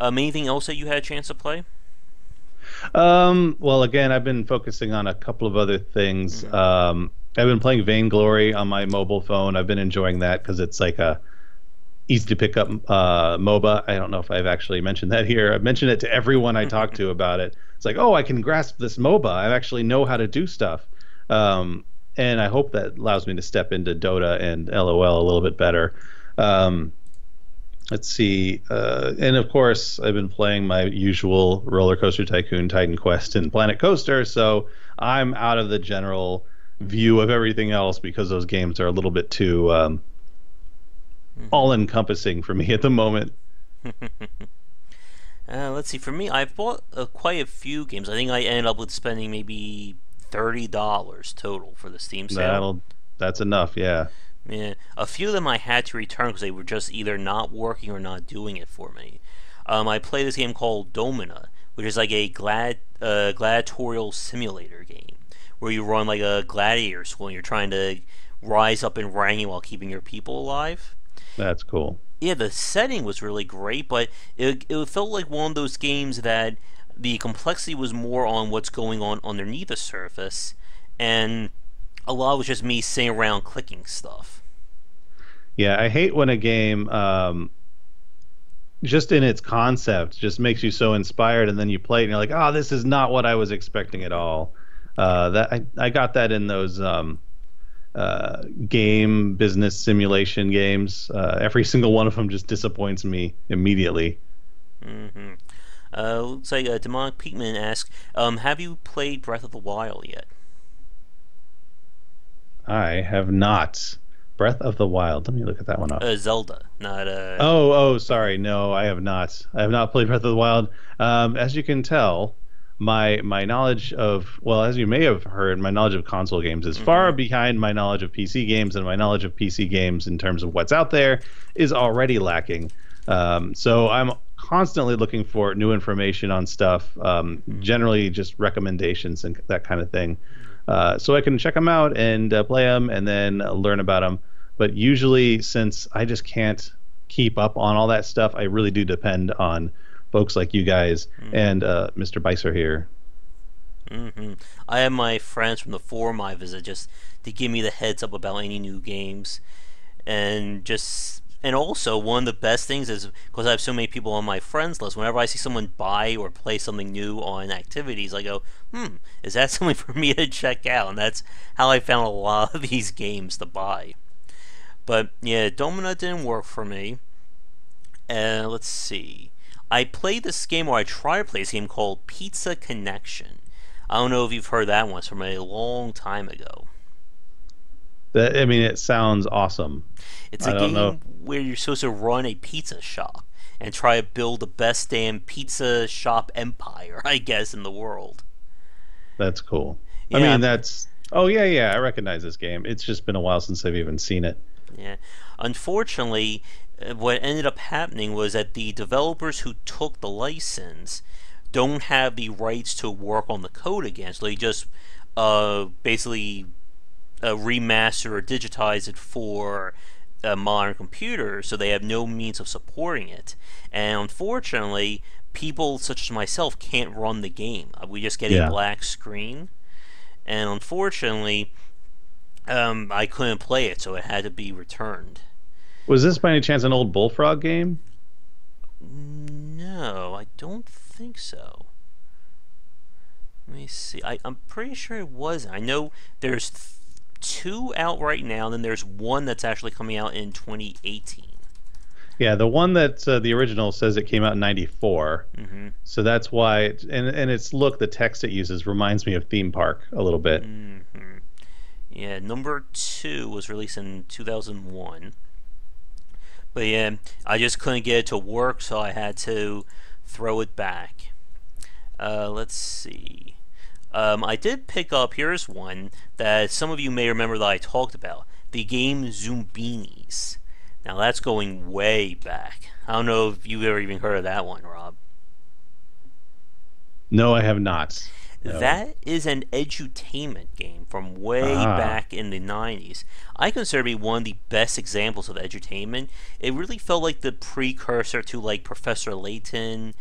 Anything else that you had a chance to play? Well, again, I've been focusing on a couple of other things. Mm-hmm. I've been playing Vainglory on my mobile phone. I've been enjoying that because it's like a easy to pick up MOBA. I don't know if I've actually mentioned that here. I've mentioned it to everyone I talk to about it. It's like, oh, I can grasp this MOBA. I actually know how to do stuff. And I hope that allows me to step into Dota and LOL a little bit better. Um, let's see. And of course, I've been playing my usual Roller Coaster Tycoon, Titan Quest, and Planet Coaster. So I'm out of the general view of everything else because those games are a little bit too all Mm-hmm. encompassing for me at the moment. Let's see. For me, I've bought quite a few games. I think I ended up with spending maybe $30 total for the Steam sale. That's enough, yeah. Yeah, a few of them I had to return because they were just either not working or not doing it for me. I played this game called Domina, which is like a gladiatorial simulator game where you run like a gladiator school and you're trying to rise up in ranking while keeping your people alive. That's cool. Yeah, the setting was really great, but it felt like one of those games that the complexity was more on what's going on underneath the surface, and a lot was just me sitting around clicking stuff. Yeah, I hate when a game just in its concept just makes you so inspired and then you play it and you're like, oh, this is not what I was expecting at all. That I got that in those game business simulation games. Every single one of them just disappoints me immediately. Mm-hmm. Looks like Demonic Peakman asks, have you played Breath of the Wild yet? I have not. Breath of the Wild. Let me look at that one up. Zelda, not Oh, sorry. No, I have not. I have not played Breath of the Wild. As you can tell, my knowledge of, well, as you may have heard, my knowledge of console games is Mm-hmm. far behind my knowledge of PC games, and my knowledge of PC games in terms of what's out there is already lacking. So I'm constantly looking for new information on stuff, generally just recommendations and that kind of thing, so I can check them out and play them and then learn about them. But usually, since I just can't keep up on all that stuff, I really do depend on folks like you guys Mm-hmm. and Mr. Bicer here. Mm-hmm. I have my friends from the forum I visit just to give me the heads up about any new games, and also one of the best things is because I have so many people on my friends list. Whenever I see someone buy or play something new on activities, I go, is that something for me to check out? And that's how I found a lot of these games to buy. But yeah, Domina didn't work for me. Let's see. I played this game, or I tried to play this game called Pizza Connection. I don't know if you've heard that one. It's from a long time ago. I mean, it sounds awesome. It's a I don't know. game where you're supposed to run a pizza shop and try to build the best damn pizza shop empire, I guess, in the world. That's cool. I Yeah, mean, that's. Oh yeah, yeah. I recognize this game. It's just been a while since I've even seen it. yeah. Unfortunately, what ended up happening was that the developers who took the license don't have the rights to work on the code again, so they just basically remaster or digitize it for a modern computer, so they have no means of supporting it. And unfortunately, people such as myself can't run the game. We just get a Yeah. black screen, and unfortunately, I couldn't play it, so it had to be returned. Was this by any chance an old Bullfrog game? No, I don't think so. Let me see. I'm pretty sure it wasn't. I know there's two out right now, and then there's one that's actually coming out in 2018. Yeah, the one that the original says it came out in '94. Mm-hmm. So that's why, and its look, the text it uses reminds me of Theme Park a little bit. Mm-hmm. Yeah, number 2 was released in 2001. But yeah, I just couldn't get it to work, so I had to throw it back. Let's see. I did pick up, here's one that some of you may remember that I talked about. The game Zumbinis. Now that's going way back. I don't know if you've ever even heard of that one, Rob. No, I have not. No. That is an edutainment game from way back in the 90s. I consider it one of the best examples of edutainment. It really felt like the precursor to like Professor Layton,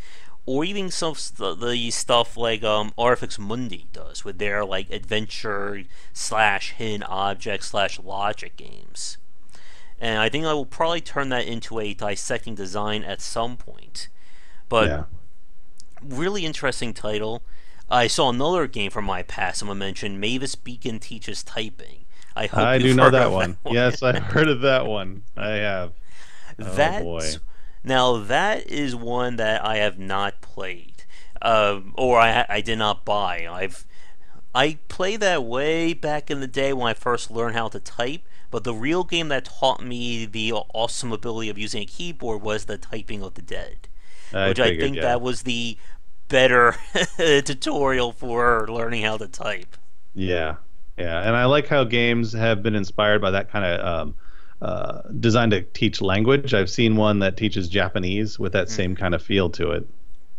or even some the stuff like Artifex Mundi does with their like adventure slash hidden object slash logic games. And I think I will probably turn that into a Dissecting Design at some point. But Yeah. really interesting title. I saw another game from my past. I'm gonna mention Mavis Beacon Teaches Typing. I hope I you've do know heard that of one. that Yes, I've heard of that one. I have. Oh boy. Now that is one that I have not played, or I did not buy. I played that way back in the day when I first learned how to type. But the real game that taught me the awesome ability of using a keyboard was the Typing of the Dead, which I think that was the better tutorial for learning how to type. Yeah, yeah, and I like how games have been inspired by that kind of designed to teach language. I've seen one that teaches Japanese with that same kind of feel to it.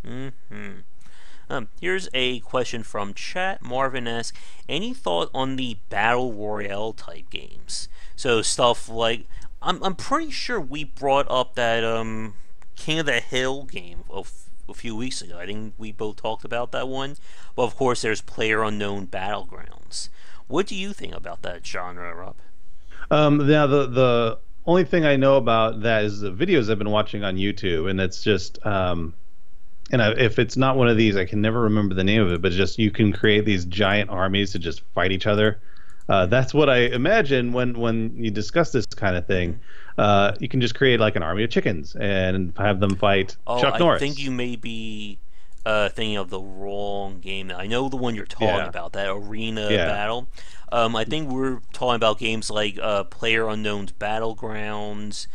Mm-hmm. Here's a question from chat. Marvin asks, any thought on the Battle Royale type games? So stuff like, I'm pretty sure we brought up that King of the Hill game a few weeks ago. I think we both talked about that one. But of course there's PlayerUnknown Battlegrounds. What do you think about that genre, Rob? Now the only thing I know about that is the videos I've been watching on YouTube, and it's just if it's not one of these, I can never remember the name of it, but just you can create these giant armies to just fight each other. That's what I imagine when you discuss this kind of thing. You can just create like an army of chickens and have them fight Chuck Norris. I think you may be thinking of the wrong game. I know the one you're talking about, that arena battle. I think we're talking about games like PlayerUnknown's Battlegrounds,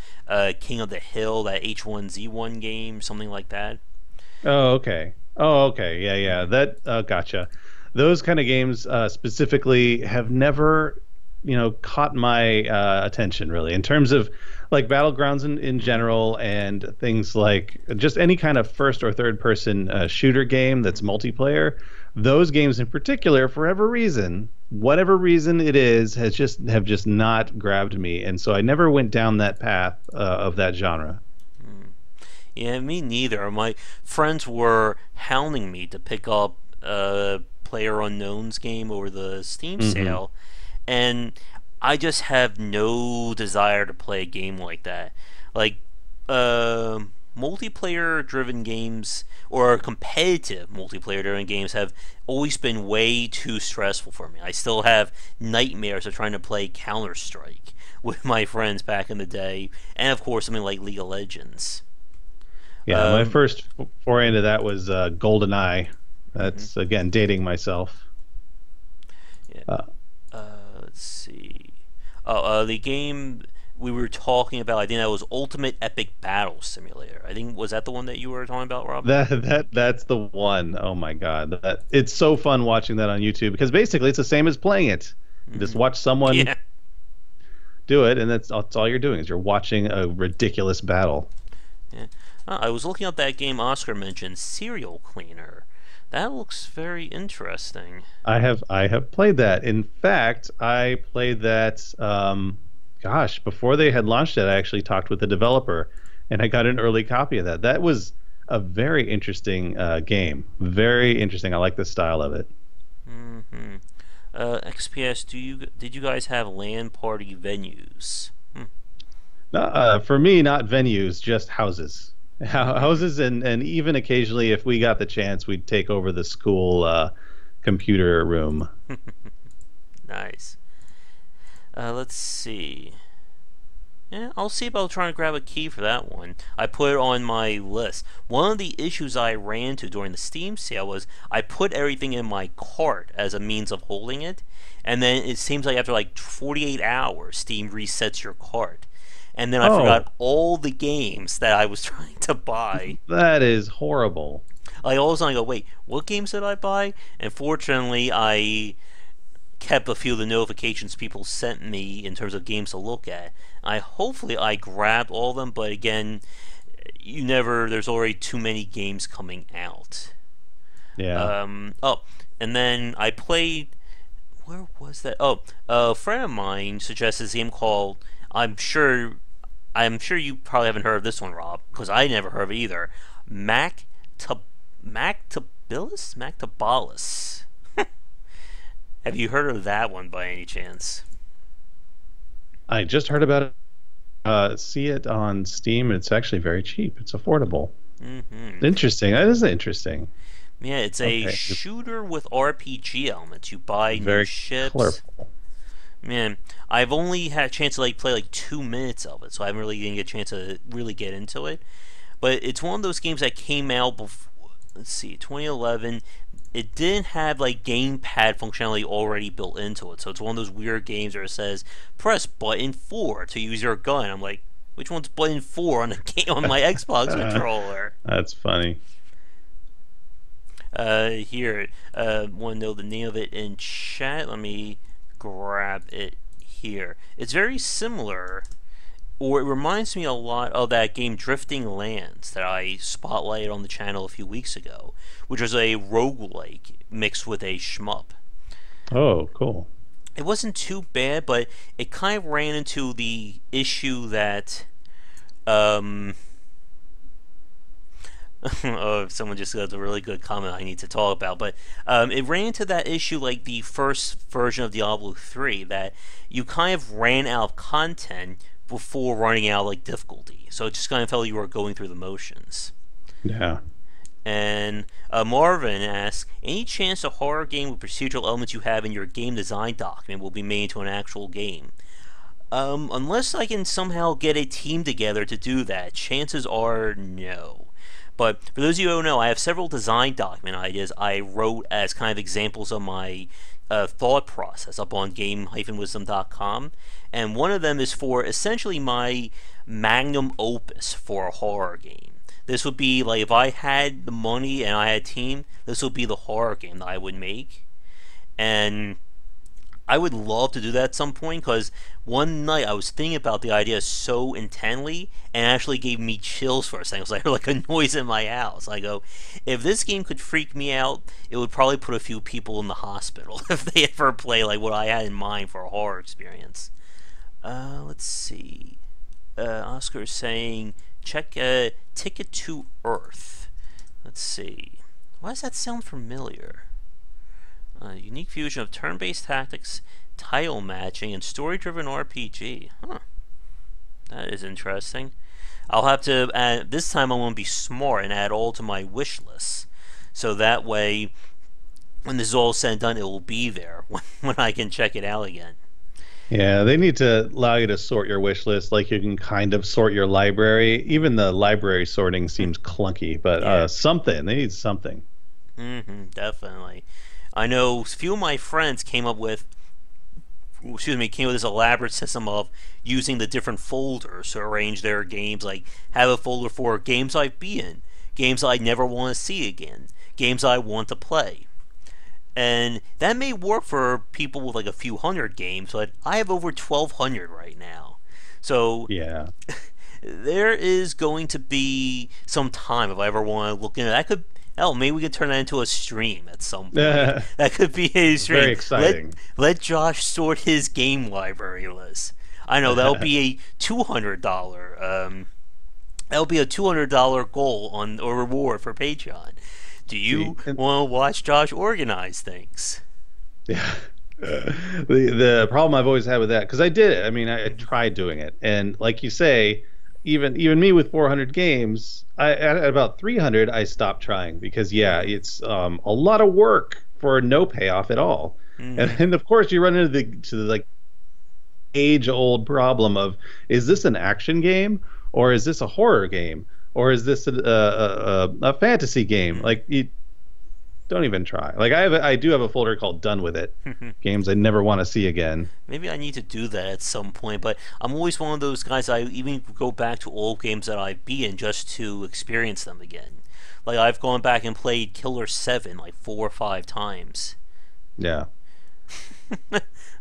King of the Hill, that H1Z1 game, something like that. Oh, okay. Yeah. That gotcha. Those kind of games specifically have never, caught my attention really. In terms of like Battlegrounds in general, and things like just any kind of first or third person shooter game that's multiplayer. Those games in particular, for whatever reason it is, have just not grabbed me, and so I never went down that path of that genre. Yeah, me neither. My friends were hounding me to pick up PlayerUnknown's game over the Steam sale, and I just have no desire to play a game like that. Like, multiplayer-driven games, or competitive multiplayer-driven games, have always been way too stressful for me. I still have nightmares of trying to play Counter-Strike with my friends back in the day, and of course something like League of Legends. Yeah, my first foray into that was GoldenEye. That's again dating myself. Yeah. Let's see. The game we were talking about, I think that was Ultimate Epic Battle Simulator. I think, was that the one that you were talking about, Rob? That's the one. Oh my god, it's so fun watching that on YouTube, because basically it's the same as playing it. You just watch someone do it, and that's all you're doing, is you're watching a ridiculous battle. Yeah. I was looking up that game Oscar mentioned, Serial Cleaner. That looks very interesting. I have played that. In fact, I played that. Before they had launched it, I actually talked with the developer, and I got an early copy of that. That was a very interesting game. Very interesting. I like the style of it. XPS, did you guys have LAN party venues? For me, not venues, just houses. Hmm. Houses, and even occasionally, if we got the chance, we'd take over the school computer room. Nice. Let's see. Yeah, I'll see about trying to grab a key for that one. I put it on my list. One of the issues I ran into during the Steam sale was I put everything in my cart as a means of holding it, and then it seems like after like 48 hours, Steam resets your cart. And then I Oh, forgot all the games that I was trying to buy. that is horrible. I always want to go, wait, what games did I buy? And fortunately, I kept a few of the notifications people sent me in terms of games to look at. Hopefully I grabbed all of them, but again, you never. There's already too many games coming out. Yeah. Oh, and then I played. Where was that? Oh, a friend of mine suggested this game called. I'm sure. I'm sure you probably haven't heard of this one, Rob, because I never heard of it either. Mac to Mactabalis. Have you heard of that one by any chance? I just heard about it. See it on Steam. It's actually very cheap. It's affordable. Mm-hmm. Interesting. That is interesting. Yeah, it's a Okay. shooter with RPG elements. You buy new Very ships. colorful. Man, I've only had a chance to play like 2 minutes of it, so I haven't really didn't get a chance to really get into it. But it's one of those games that came out before. Let's see, 2011. It didn't have like gamepad functionality already built into it, so it's one of those weird games where it says press button 4 to use your gun. I'm like, which one's button 4 on the game on my Xbox controller? That's funny. Here, want to know the name of it in chat? Let me grab it here. It's very similar, or it reminds me a lot of that game Drifting Lands that I spotlighted on the channel a few weeks ago, which was a roguelike mixed with a shmup. Oh, cool. It wasn't too bad, but it kind of ran into the issue that um, oh, someone just got a really good comment I need to talk about. But it ran into that issue like the first version of Diablo 3 that you kind of ran out of content before running out like difficulty. So it just kind of felt like you were going through the motions. Yeah. And Marvin asks, any chance a horror game with procedural elements you have in your game design document will be made into an actual game? Unless I can somehow get a team together to do that, chances are no. But for those of you who don't know, I have several design document ideas I wrote as kind of examples of my thought process up on game-wisdom.com. And one of them is for essentially my magnum opus for a horror game. This would be like if I had the money and I had a team, this would be the horror game that I would make. And I would love to do that at some point because one night I was thinking about the idea so intently and it actually gave me chills for a second. It was like, like a noise in my house. I go, if this game could freak me out, it would probably put a few people in the hospital if they ever play like what I had in mind for a horror experience. Let's see. Oscar is saying, check Ticket to Earth. Let's see. Why does that sound familiar? Unique fusion of turn-based tactics, tile matching, and story-driven RPG. Huh. That is interesting. I'll have to add, this time I'm going to be smart and add all to my wish list. So that way, when this is all said and done, it will be there when I can check it out again. Yeah, they need to allow you to sort your wish list like you can kind of sort your library. Even the library sorting seems clunky, but Yeah. something. They need something. Definitely. I know a few of my friends came up with came with this elaborate system of using the different folders to arrange their games, like have a folder for games I've beaten, games I never want to see again, games I want to play. And that may work for people with like a few hundred games, but I have over 1,200 right now. So Yeah. there is going to be some time if I ever want to look into that. Could hell, maybe we could turn that into a stream at some point. That could be a stream. Very exciting. Let Josh sort his game library list. I know that'll be a $200. That'll be a $200 goal on or reward for Patreon. Do you See, want to watch Josh organize things? yeah. The problem I've always had with that, because I did it. I mean, I tried doing it, and like you say, even me with 400 games, at about 300, I stopped trying because yeah, Mm-hmm. it's a lot of work for no payoff at all. And Mm-hmm. then of course you run into the like age-old problem of, is this an action game or is this a horror game or is this a fantasy game? Like you don't even try. Like I do have a folder called "Done with It," games I never want to see again. Maybe I need to do that at some point, but I'm always one of those guys. I even go back to old games that I've beaten just to experience them again. Like I've gone back and played Killer 7 like 4 or 5 times. Yeah.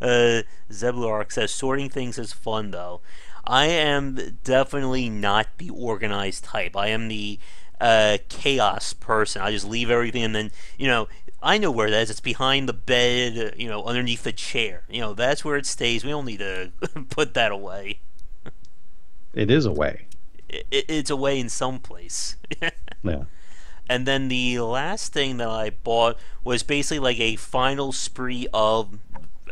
Zeblark says sorting things is fun though. I am definitely not the organized type. I am the chaos person. I just leave everything and then I know where that is. It's behind the bed. Underneath the chair. That's where it stays. We don't need to put that away. It is a way. It's away in some place. Yeah. And then the last thing that I bought was basically like a final spree of,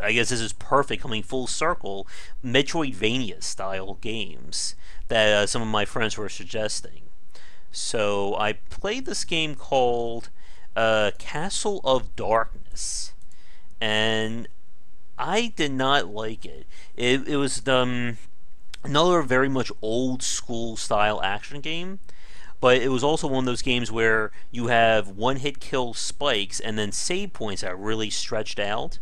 I guess this is perfect, coming full circle, Metroidvania style games that some of my friends were suggesting. So I played this game called Castle of Darkness, and I did not like it. It was another very much old school style action game, but it was also one of those games where you have one hit kill spikes and then save points that are really stretched out.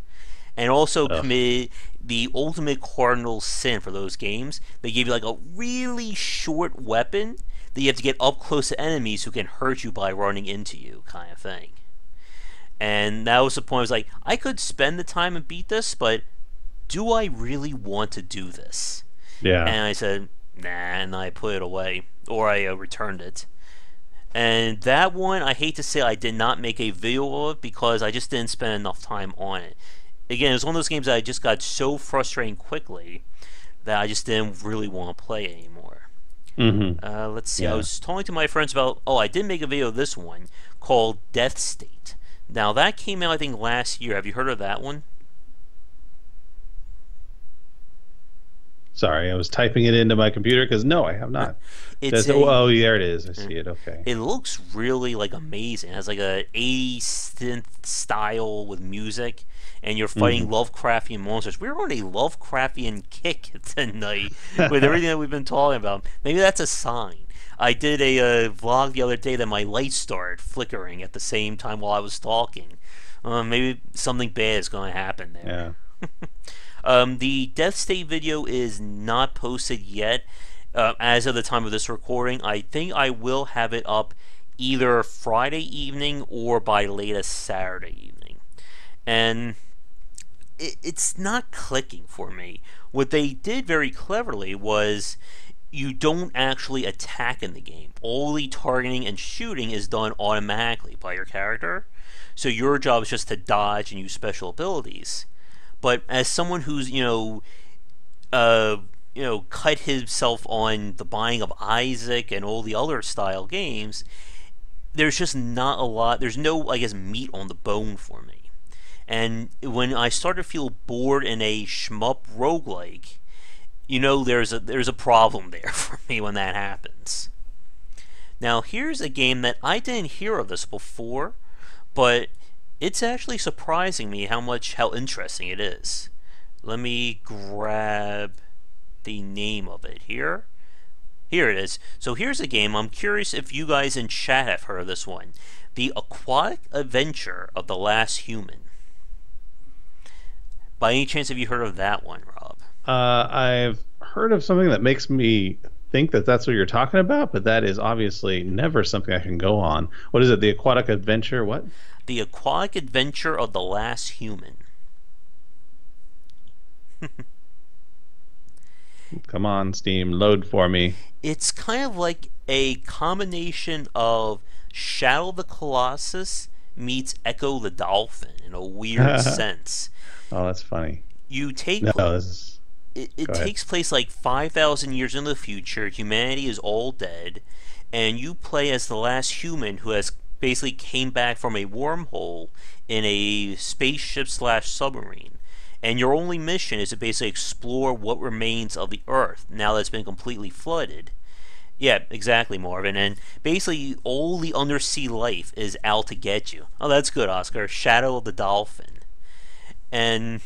And also Ugh. committed the ultimate cardinal sin for those games. They give you like a really short weapon that you have to get up close to enemies who can hurt you by running into you, kind of thing. And that was the point. I was like, I could spend the time and beat this, but do I really want to do this? Yeah. And I said, nah, and I put it away, or I returned it. And that one, I hate to say, I did not make a video of because I just didn't spend enough time on it. Again, it was one of those games that I just got so frustrating quickly that I just didn't really want to play anymore. Hmm. Let's see. I Yeah. was talking to my friends about. Oh, I did make a video of this one called Death State. Now that came out, I think, last year. Have you heard of that one? Sorry, I was typing it into my computer because no, I have not. It's Oh, a there it is. I see it. Okay. It looks really like amazing. It has like a 80s synth style with music, and you're fighting Hmm. Lovecraftian monsters. We're on a Lovecraftian kick tonight with everything that we've been talking about. Maybe that's a sign. I did a vlog the other day that my light started flickering at the same time while I was talking. Maybe something bad is going to happen there. Yeah. The Death State video is not posted yet. As of the time of this recording, I think I will have it up either Friday evening or by latest Saturday evening. And it's not clicking for me. What they did very cleverly was you don't actually attack in the game. All the targeting and shooting is done automatically by your character. So your job is just to dodge and use special abilities. But as someone who's cut himself on the buying of Isaac and all the other style games, there's just not a lot. There's no, I guess, meat on the bone for me. And when I start to feel bored in a shmup roguelike, there's a problem there for me when that happens. Now here's a game that I didn't hear of this before, but it's actually surprising me how interesting it is. Let me grab the name of it here. Here it is. So here's a game. I'm curious if you guys in chat have heard of this one. The Aquatic Adventure of the Last Human. By any chance have you heard of that one, Rob? I've heard of something that makes me think that that's what you're talking about, but that is obviously never something I can go on. What is it? The Aquatic Adventure? What? The Aquatic Adventure of the Last Human. Come on, Steam, load for me. It's kind of like a combination of Shadow the Colossus meets Echo the Dolphin in a weird sense. Oh, that's funny. You take No, pla- this is. it Go ahead. takes place like 5,000 years in the future. Humanity is all dead, and you play as the last human who has basically came back from a wormhole in a spaceship slash submarine. And your only mission is to basically explore what remains of the Earth now that it's been completely flooded. Yeah, exactly, Marvin. And basically, all the undersea life is out to get you. Oh, that's good, Oscar. Shadow of the Dolphin. And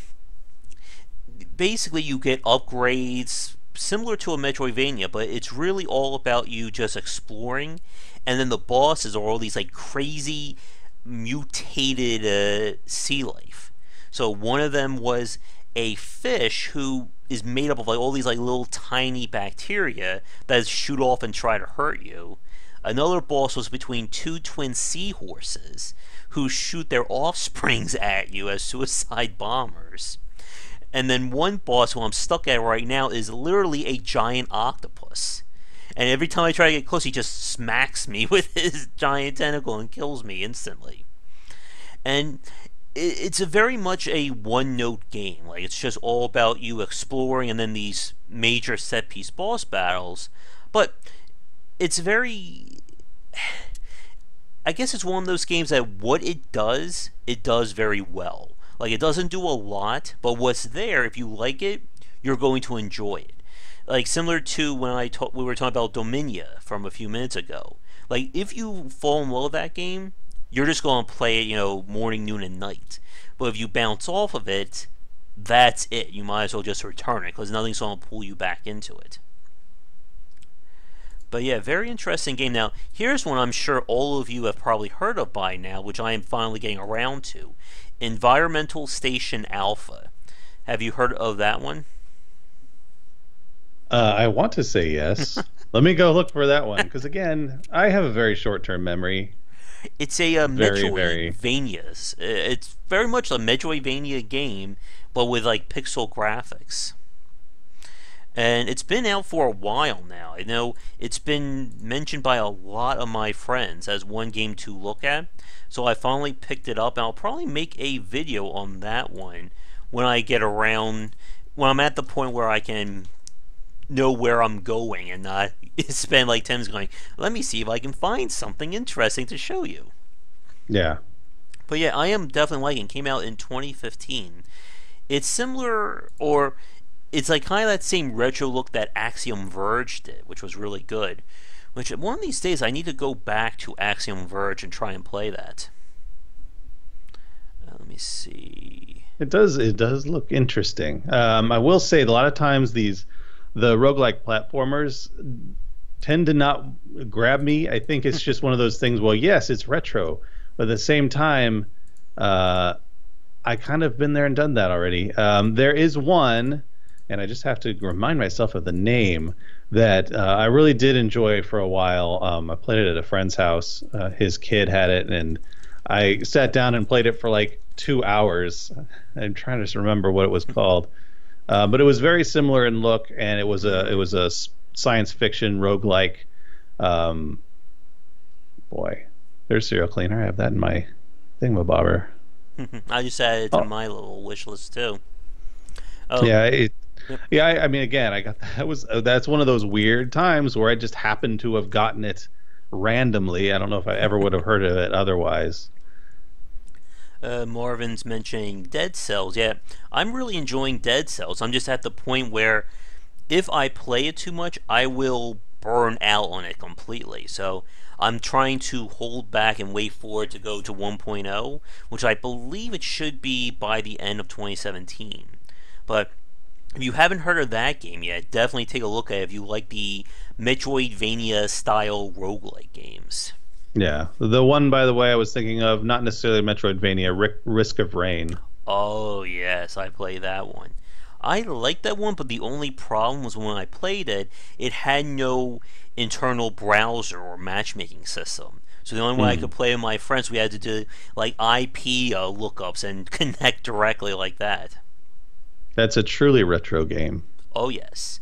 basically, you get upgrades similar to a Metroidvania, but it's really all about you just exploring. And then the bosses are all these like crazy mutated sea life. So one of them was a fish who is made up of like all these like little tiny bacteria that shoot off and try to hurt you. Another boss was between two twin seahorses who shoot their offsprings at you as suicide bombers. And then one boss who I'm stuck at right now is literally a giant octopus. And every time I try to get close, he just smacks me with his giant tentacle and kills me instantly. And it's a very much a one-note game. Like, it's just all about you exploring and then these major set-piece boss battles. But it's very... I guess it's one of those games that what it does very well. Like, it doesn't do a lot, but what's there, if you like it, you're going to enjoy it. Like, similar to when we were talking about Dominia from a few minutes ago. Like, if you fall in love with that game, you're just going to play it, morning, noon, and night. But if you bounce off of it, that's it. You might as well just return it, because nothing's going to pull you back into it. But yeah, very interesting game. Now, here's one I'm sure all of you have probably heard of by now, which I am finally getting around to. Environmental Station Alpha. Have you heard of that one? I want to say yes. Let me go look for that one, because again, I have a very short-term memory. It's a Metroidvania. It's very much a Metroidvania game, but with like pixel graphics. And it's been out for a while now. I know it's been mentioned by a lot of my friends as one game to look at. So I finally picked it up, and I'll probably make a video on that one when I get around, when I'm at the point where I can know where I'm going and not spend like 10 minutes going, let me see if I can find something interesting to show you. Yeah. But yeah, I am definitely liking it. Came out in 2015. It's similar, or it's like kind of that same retro look that Axiom Verge did, which was really good. Which one of these days I need to go back to Axiom Verge and try and play that. Let me see. It does look interesting. I will say a lot of times the roguelike platformers tend to not grab me. I think it's just one of those things, well, yes, it's retro, but at the same time, I kind of been there and done that already. There is one, and I just have to remind myself of the name, that I really did enjoy for a while. I played it at a friend's house. His kid had it, and I sat down and played it for like 2 hours. I'm trying to just remember what it was called. But it was very similar in look, and it was a science fiction roguelike. Boy, there's Serial Cleaner. I have that in my thingamabobber. I just added it to my little wish list too. Oh. Yeah, I mean, again, I got that's one of those weird times where I just happened to have gotten it randomly. I don't know if I ever would have heard of it otherwise. Marvin's mentioning Dead Cells. Yeah, I'm really enjoying Dead Cells. I'm just at the point where if I play it too much, I will burn out on it completely. So I'm trying to hold back and wait for it to go to 1.0, which I believe it should be by the end of 2017. But if you haven't heard of that game yet, definitely take a look at it if you like the Metroidvania style roguelike games. Yeah, the one, by the way, I was thinking of, not necessarily Metroidvania, Risk of Rain. Oh, yes, I played that one. I liked that one, but the only problem was when I played it, it had no internal browser or matchmaking system. So the only way I could play with my friends, we had to do like IP lookups and connect directly like that. That's a truly retro game. Oh, yes.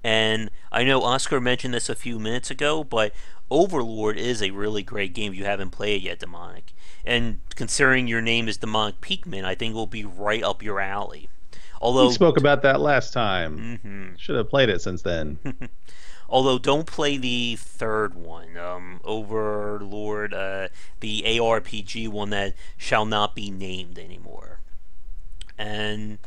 And I know Oscar mentioned this a few minutes ago, but Overlord is a really great game if you haven't played it yet, Demonic. And considering your name is Demonic Peakman, I think it will be right up your alley. Although we spoke about that last time. Should have played it since then. Although don't play the third one, Overlord, the ARPG one that shall not be named anymore. and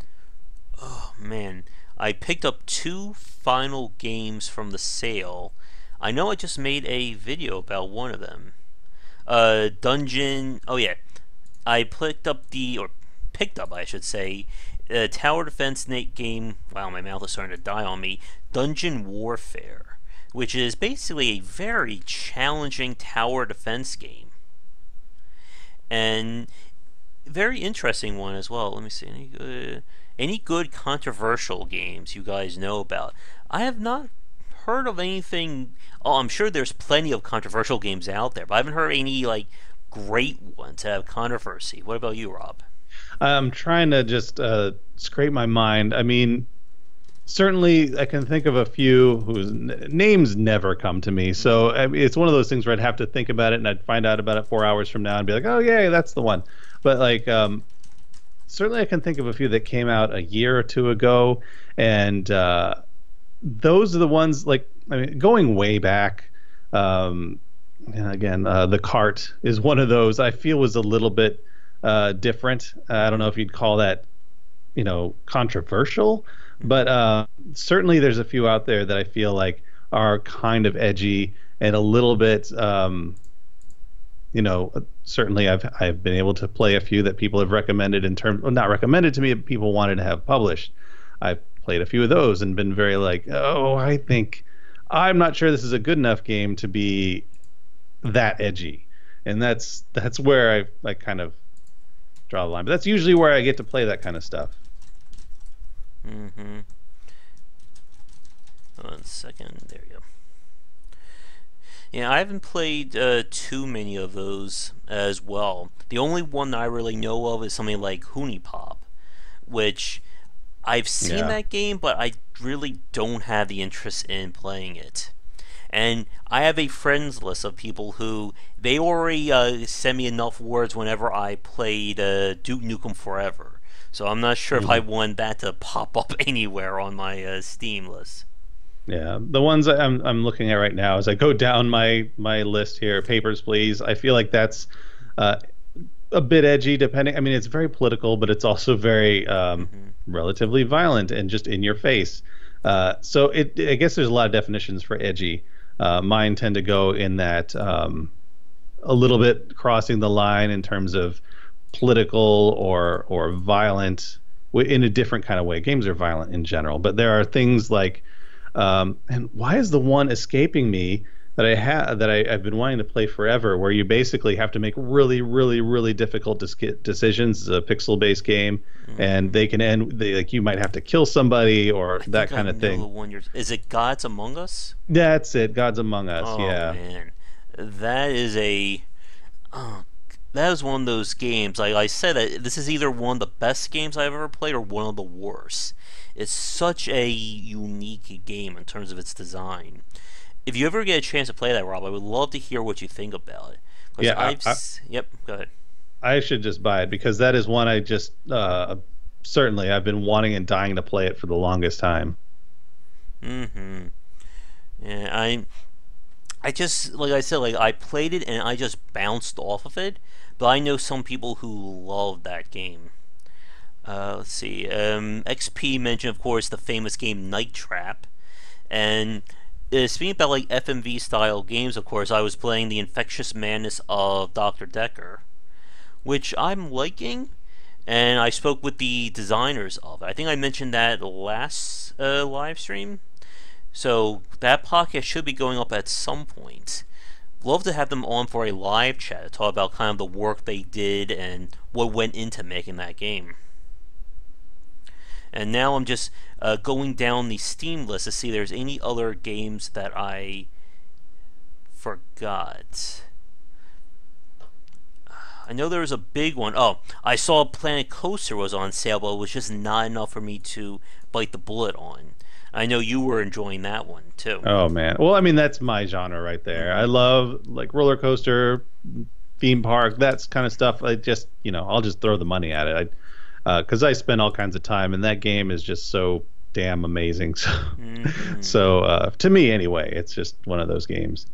oh man, I picked up two final games from the sale. I know I just made a video about one of them. Dungeon. Oh yeah, I picked up, I should say, tower defense game. Wow, my mouth is starting to die on me. Dungeon Warfare, which is basically a very challenging tower defense game, and very interesting one as well. Let me see any good controversial games you guys know about. I have not heard of anything. Oh, I'm sure there's plenty of controversial games out there, but I haven't heard any like great ones that have controversy. What about you, Rob? I'm trying to just scrape my mind. I mean, certainly I can think of a few whose names never come to me. So I mean, it's one of those things where I'd have to think about it, and I'd find out about it 4 hours from now and be like, oh, yeah, that's the one. But like, certainly I can think of a few that came out a year or two ago, and those are the ones, like, I mean, going way back. And again, the cart is one of those I feel was a little bit different. I don't know if you'd call that, controversial, but certainly there's a few out there that I feel like are kind of edgy and a little bit, certainly I've been able to play a few that people have recommended well, not recommended to me, but people wanted to have published. I've played a few of those and been very like, oh, I'm not sure this is a good enough game to be that edgy, and that's where I kind of draw the line. But that's usually where I get to play that kind of stuff. Mm-hmm. 1 second. There you go. Yeah, I haven't played too many of those as well. The only one that I really know of is something like Hoonie Pop, which I've seen that game, but I really don't have the interest in playing it. And I have a friends list of people who they already send me enough words whenever I played Duke Nukem Forever. So I'm not sure if I want that to pop up anywhere on my Steam list. Yeah, the ones I'm looking at right now as I go down my list here, Papers, Please. I feel like that's a bit edgy, depending. I mean, it's very political, but it's also very relatively violent and just in your face. So I guess there's a lot of definitions for edgy. Mine tend to go in that a little bit crossing the line in terms of political or violent in a different kind of way. Games are violent in general, but there are things like, and why is the one escaping me that I've been wanting to play forever, where you basically have to make really, really, really difficult decisions. It's a pixel-based game, and they can end. You might have to kill somebody or that kind of thing. Is it Gods Among Us? That's it, Gods Among Us. Oh, yeah, man, that is that is one of those games. Like I said, this is either one of the best games I've ever played or one of the worst. It's such a unique game in terms of its design. If you ever get a chance to play that, Rob, I would love to hear what you think about it. Yeah, yep, go ahead. I should just buy it because that is one I just certainly I've been wanting and dying to play it for the longest time. Mm-hmm. Yeah, I just, like I said, like I played it and I just bounced off of it. But I know some people who love that game. Let's see. XP mentioned, of course, the famous game Night Trap, and speaking about like FMV style games, of course, I was playing The Infectious Madness of Dr. Decker, which I'm liking, and I spoke with the designers of it. I think I mentioned that last live stream, so that podcast should be going up at some point. Love to have them on for a live chat to talk about kind of the work they did and what went into making that game. And now I'm just going down the Steam list to see if there's any other games that I forgot. I know there was a big one. Oh, I saw Planet Coaster was on sale, but it was just not enough for me to bite the bullet on. I know you were enjoying that one too. Oh man, well, I mean that's my genre right there. I love like roller coaster, theme park, that kind of stuff. I just, I'll just throw the money at it. Because I spend all kinds of time, and that game is just so damn amazing. So, to me anyway, it's just one of those games.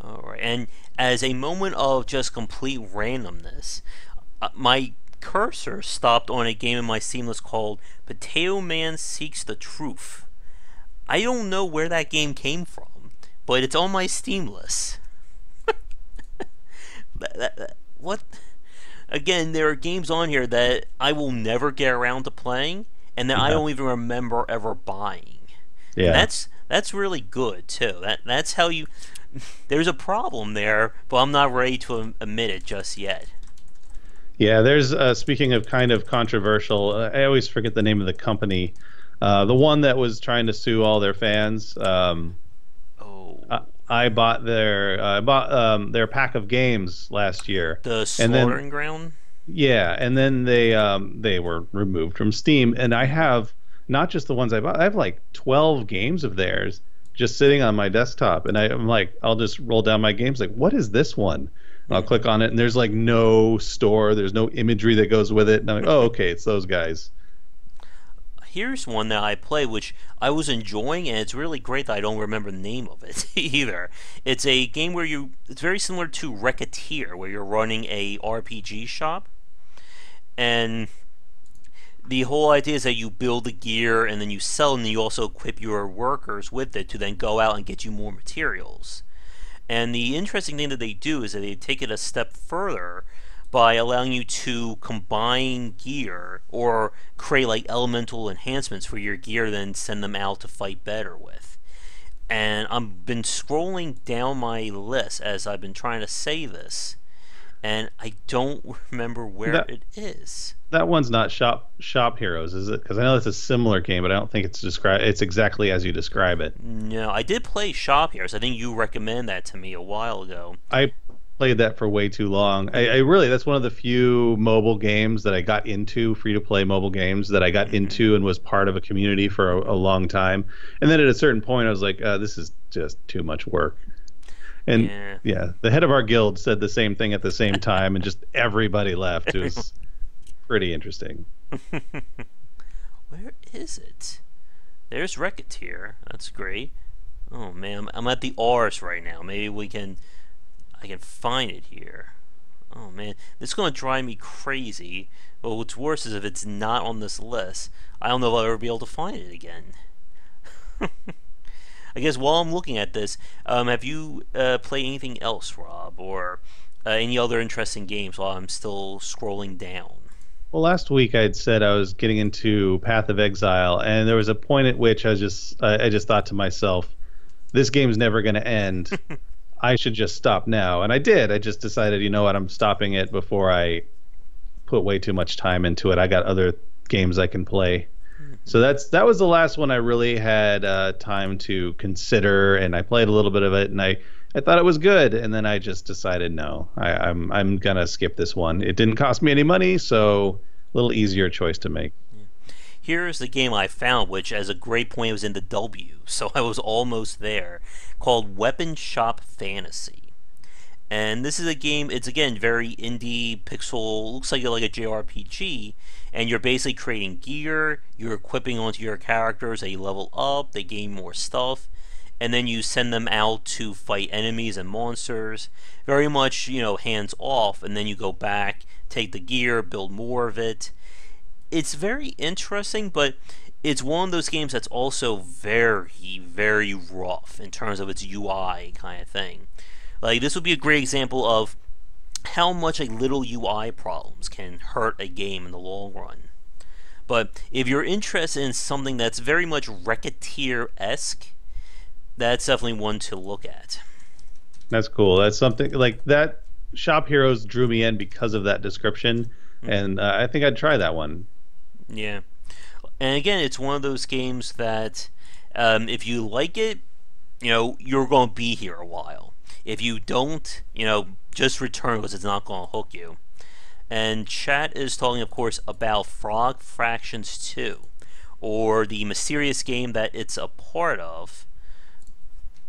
All right, and as a moment of just complete randomness, my cursor stopped on a game in my Steam list called Potato Man Seeks the Truth. I don't know where that game came from, but it's on my Steam list. What? Again, there are games on here that I will never get around to playing, and that I Yeah. don't even remember ever buying. And Yeah. that's really good too. That's how you. There's a problem there, but I'm not ready to admit it just yet. Yeah, there's speaking of kind of controversial, I always forget the name of the company. The one that was trying to sue all their fans. Oh, I bought their pack of games last year, the and then slaughtering ground. yeah, and then they were removed from Steam, and I have not just the ones I bought. I have like 12 games of theirs just sitting on my desktop, and I'm like, I'll just roll down my games. Like, what is this one? And I'll click on it, and there's like no store, there's no imagery that goes with it, and I'm like, oh, okay, it's those guys. Here's one that I play, which I was enjoying, and it's really great that I don't remember the name of it either. It's a game where it's very similar to Racketeer, where you're running a RPG shop, and the whole idea is that you build the gear and then you sell, and then you also equip your workers with it to then go out and get you more materials. And the interesting thing that they do is that they take it a step further by allowing you to combine gear or create like elemental enhancements for your gear, then send them out to fight better with. And I've been scrolling down my list as I've been trying to say this, and I don't remember where That it is. that one's not Shop Heroes, is it? Because I know it's a similar game, but I don't think it's exactly as you describe it. No, I did play Shop here, so I think you recommended that to me a while ago. I played that for way too long. I really that's one of the few mobile games that I got into, free to play mobile games that I got Hmm. into and was part of a community for a long time. And then at a certain point, I was like, this is just too much work. And Yeah. yeah, the head of our guild said the same thing at the same time, and just everybody left. It was pretty interesting. Where is it? There's Racketeer. That's great. Oh man, I'm at the R's right now. Maybe I can find it here. Oh man, this is gonna drive me crazy. But what's worse is if it's not on this list, I don't know if I'll ever be able to find it again. I guess while I'm looking at this, have you played anything else, Rob, or any other interesting games while I'm still scrolling down? Well, last week I'd said I was getting into Path of Exile, and there was a point at which I just thought to myself, this game's never going to end. I should just stop now. And I did. I just decided, you know what, I'm stopping it before I put way too much time into it. I got other games I can play. So that was the last one I really had time to consider, and I played a little bit of it, and I thought it was good, and then I just decided no, I'm gonna skip this one. It didn't cost me any money, so a little easier choice to make. Here's the game I found, which, as a great point, was in the W, so I was almost there, called Weapon Shop Fantasy. And this is a game, it's again very indie, pixel, looks like a JRPG, and you're basically creating gear, you're equipping onto your characters, they level up, they gain more stuff, and then you send them out to fight enemies and monsters. Very much, hands off, and then you go back, take the gear, build more of it. It's very interesting, but it's one of those games that's also very, very rough in terms of its UI kind of thing. Like, this would be a great example of how much little UI problems can hurt a game in the long run. But if you're interested in something that's very much Racketeer-esque, that's definitely one to look at. That's cool. That's something like that. Shop Heroes drew me in because of that description, Hmm. and I think I'd try that one. Yeah. And again, it's one of those games that if you like it, you're going to be here a while. If you don't, just return because it's not going to hook you. And chat is talking, of course, about Frog Fractions 2, or the mysterious game that it's a part of,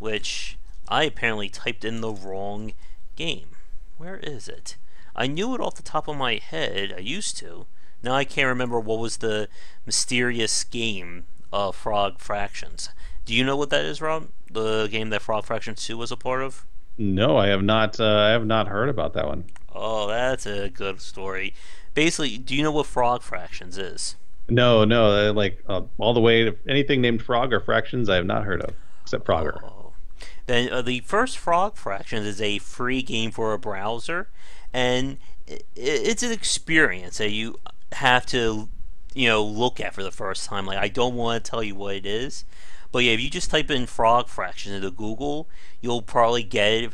which I apparently typed in the wrong game. Where is it? I knew it off the top of my head. I used to. Now I can't remember what was the mysterious game of Frog Fractions. Do you know what that is, Rob? The game that Frog Fractions 2 was a part of? No, I have not. I have not heard about that one. Oh, that's a good story. Basically, do you know what Frog Fractions is? No, no, like all the way to anything named Frog or Fractions, I have not heard of except Frogger. Oh. Then the first Frog Fractions is a free game for a browser, and it's an experience that you have to, look at for the first time. Like, I don't want to tell you what it is, but yeah, if you just type in Frog Fractions into Google, you'll probably get it,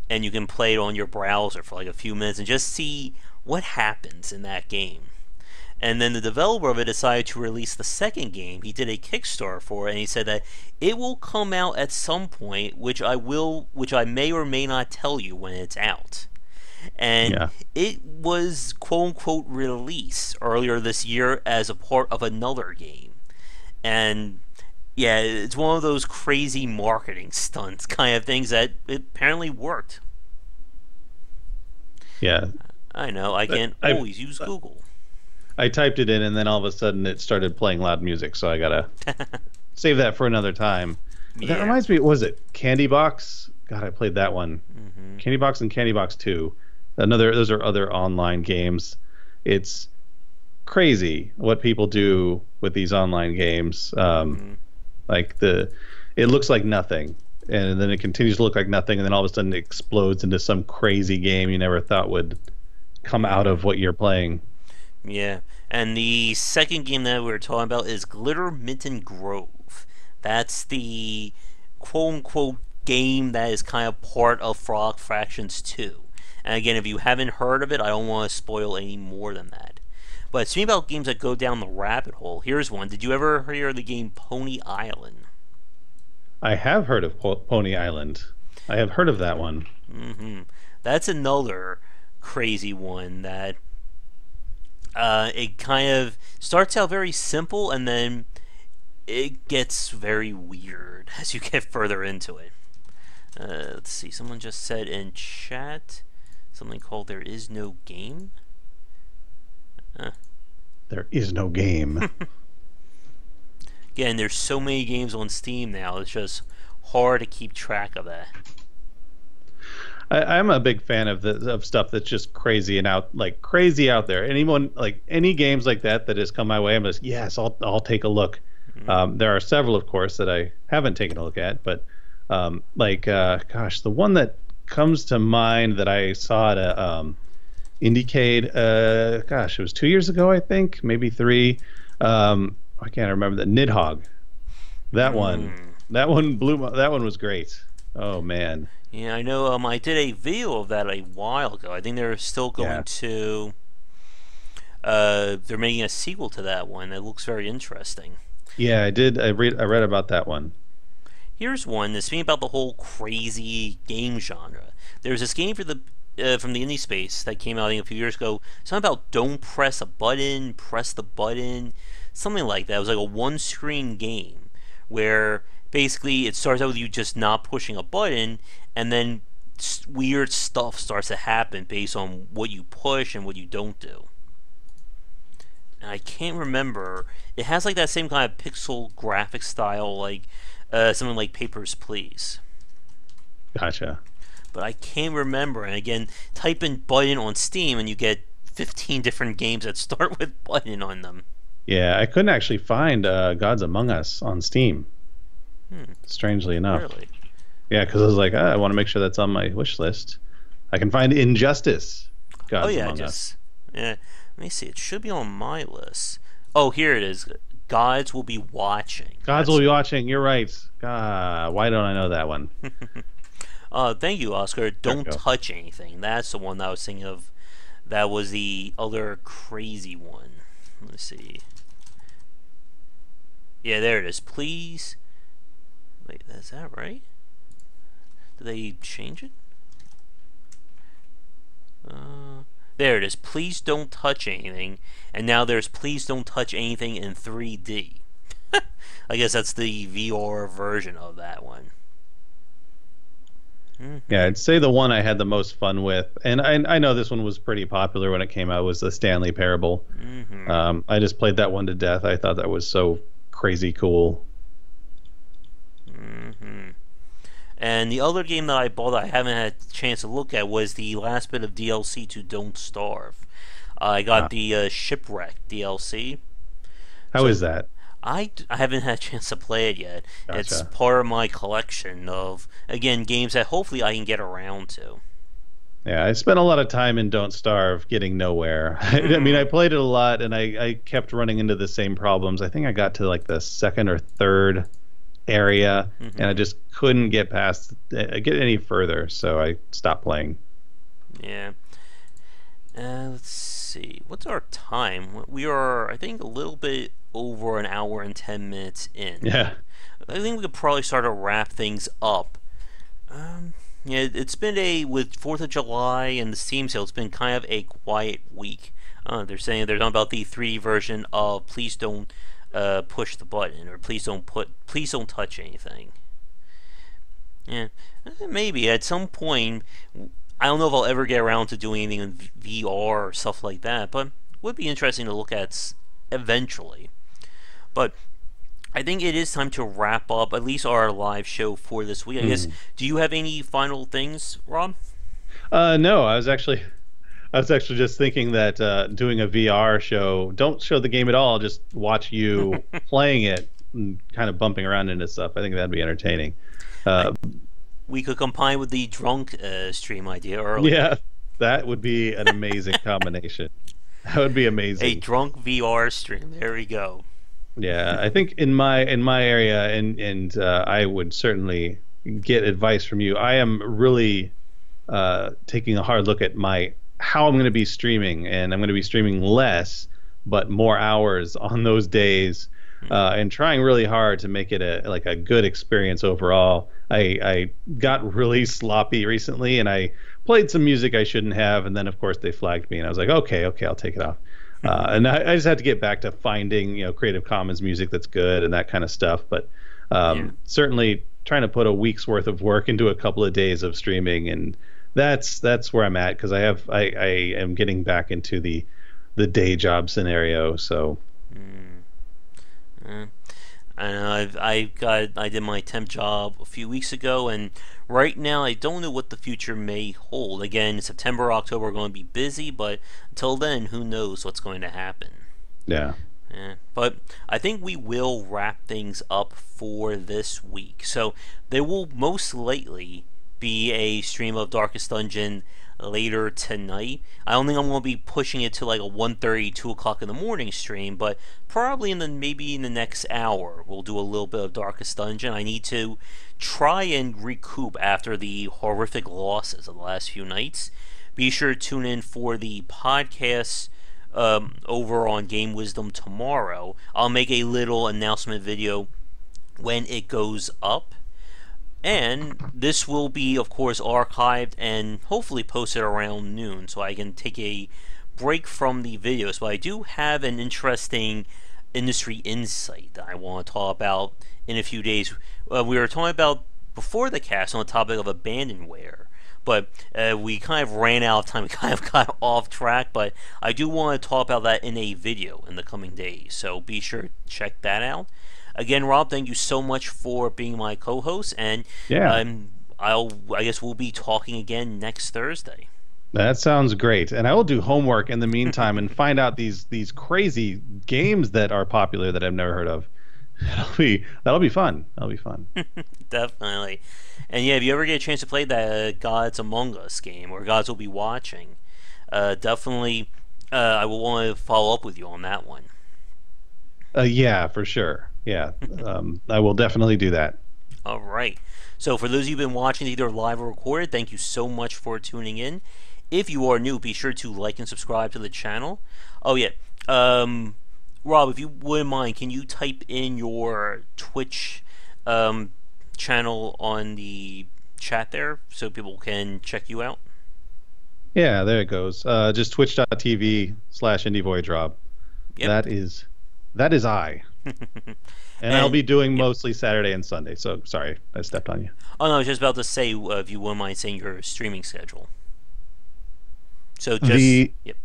and you can play it on your browser for like a few minutes and just see what happens in that game. And then the developer of it decided to release the second game. He did a Kickstarter for it, and he said that it will come out at some point, which I may or may not tell you when it's out. And Yeah. it was quote unquote released earlier this year as a part of another game. And yeah, it's one of those crazy marketing stunts kind of things that it apparently worked. Yeah. I know, I can't always use Google. I typed it in, and then all of a sudden it started playing loud music. So I gotta save that for another time. But that Yeah. reminds me, what was it Candy Box? God, I played that one. Candy Box and Candy Box 2. Those are other online games. It's crazy what people do with these online games. Like it looks like nothing, and then it continues to look like nothing, and then all of a sudden it explodes into some crazy game you never thought would come out of what you're playing. Yeah, and the second game that we were talking about is Glitter Minton Grove. That's the quote-unquote game that is kind of part of Frog Fractions 2. And again, if you haven't heard of it, I don't want to spoil any more than that. But speaking about games that go down the rabbit hole, here's one. Did you ever hear of the game Pony Island? I have heard of Pony Island. I have heard of that one. That's another crazy one that it kind of starts out very simple, and then it gets very weird as you get further into it. Let's see, someone just said in chat something called There Is No Game. There is no game. Again, there's so many games on Steam now, it's just hard to keep track of that. I'm a big fan of stuff that's just crazy and crazy out there. Anyone like any games like that has come my way, I'm just yes, I'll take a look. There are several, of course, that I haven't taken a look at, but gosh, the one that comes to mind that I saw at a Indiecade, gosh, it was 2 years ago, I think, maybe three. I can't remember the Nidhogg. That one blew. That one was great. Oh man. Yeah, I know. I did a video of that a while ago. I think they're still going to. They're making a sequel to that one. It looks very interesting. Yeah, I did. I read about that one. Here's one that's speaking about the whole crazy game genre. There's this game for the from the indie space that came out I think a few years ago. Something about don't press a button, press the button, something like that. It was like a one-screen game where basically it starts out with you just not pushing a button, and then weird stuff starts to happen based on what you push and what you don't do. And I can't remember. It has like that same kind of pixel graphic style, like something like Papers, Please. Gotcha. But I can't remember. And again, type in button on Steam, and you get 15 different games that start with button on them. Yeah, I couldn't actually find Gods Among Us on Steam. Strangely enough. Really? Yeah, because I was like, I want to make sure that's on my wish list. I can find Injustice. Gods Among Us. Yeah. Let me see. It should be on my list. Oh, here it is. Gods Will Be Watching. Gods Will Be Watching. You're right. Why don't I know that one? Thank you, Oscar. Don't touch anything. That's the one that I was thinking of. That was the other crazy one. Let me see. Yeah, there it is. Please. Wait, is that right? Did they change it? There it is. Please don't touch anything. And now there's Please Don't Touch Anything in 3D. I guess that's the VR version of that one. Yeah, I'd say the one I had the most fun with, and I know this one was pretty popular when it came out, was the Stanley Parable. I just played that one to death. I thought that was so crazy cool. And the other game that I bought that I haven't had a chance to look at was the last bit of DLC to Don't Starve. I got Ah, the Shipwreck DLC. how So is that? I haven't had a chance to play it yet. It's Gotcha. part of my collection of, again, games that hopefully I can get around to. Yeah, I spent a lot of time in Don't Starve getting nowhere. I mean, I Mm, played it a lot and I kept running into the same problems. I think I got to like the second or third area and I hmm just couldn't get past get any further, so I stopped playing. Yeah. Let's see. What's our time? We are, I think, a little bit over an hour and 10 minutes in. Yeah. I think we could probably start to wrap things up. Um, yeah, it's been with 4th of July and the Steam sale, it's been kind of a quiet week. They're talking about the 3D version of Please Don't Push the Button, or Please Don't Touch Anything. Yeah, maybe at some point. I don't know if I'll ever get around to doing anything in VR or stuff like that, but it would be interesting to look at eventually. But I think it is time to wrap up at least our live show for this week. I guess. Hmm. Do you have any final things, Rob? No, I was actually just thinking that doing a VR show, don't show the game at all, just watch you playing it and kind of bumping around into stuff. I think that'd be entertaining. I, Uh, we could combine with the drunk stream idea earlier. yeah, that would be an amazing combination. That would be A amazing. drunk VR stream. There we go. Yeah, I think in my area, and I would certainly get advice from you. I am really taking a hard look at my how I'm going to be streaming, and I'm going to be streaming less, but more hours on those days, and trying really hard to make it a good experience overall. I got really sloppy recently, and I played some music I shouldn't have, and then of course they flagged me, and I was like, okay, I'll take it off. And I just had to get back to finding Creative Commons music that's good and that kind of stuff. But Yeah. certainly trying to put a week's worth of work into a couple of days of streaming, and that's where I'm at because I am getting back into the day job scenario. So Mm, eh. I know I did my temp job a few weeks ago, and right now I don't know what the future may hold. Again, September, October are going to be busy, but until then, who knows what's going to happen. yeah, But I think we will wrap things up for this week. So there will most likely be a stream of Darkest Dungeon later tonight. I don't think I'm going to be pushing it to like a 1:30, 2 o'clock in the morning stream, but probably maybe in the next hour we'll do a little bit of Darkest Dungeon. I need to try and recoup after the horrific losses of the last few nights. Be sure to tune in for the podcast over on Game Wisdom tomorrow. I'll make a little announcement video when it goes up. And this will be, of course, archived and hopefully posted around noon so I can take a break from the videos. But I do have an interesting industry insight that I want to talk about in a few days. We were talking about before the cast on the topic of abandonware, but we kind of ran out of time. We kind of got off track, but I do want to talk about that in a video in the coming days. So be sure to check that out. Again, Rob, thank you so much for being my co-host, and yeah. I guess we'll be talking again next Thursday. That sounds great. And I will do homework in the meantime and find out these crazy games that are popular that I've never heard of. That'll be fun. That'll be fun. Definitely. And yeah, if you ever get a chance to play that Gods Among Us game or Gods Will Be Watching, definitely I will want to follow up with you on that one. Yeah, for sure. Yeah, I will definitely do that. All right. So for those of you who've been watching either live or recorded, thank you so much for tuning in. If you are new, be sure to like and subscribe to the channel. Oh yeah, Rob, if you wouldn't mind, can you type in your Twitch channel on the chat there so people can check you out? Yeah, there it goes. Just twitch.tv/indievoyagerob. Yep. That is I. And I'll And be doing yep. mostly Saturday and Sunday. So sorry, I stepped on you. Oh no, I was just about to say if you wouldn't mind saying your streaming schedule. So just The yep.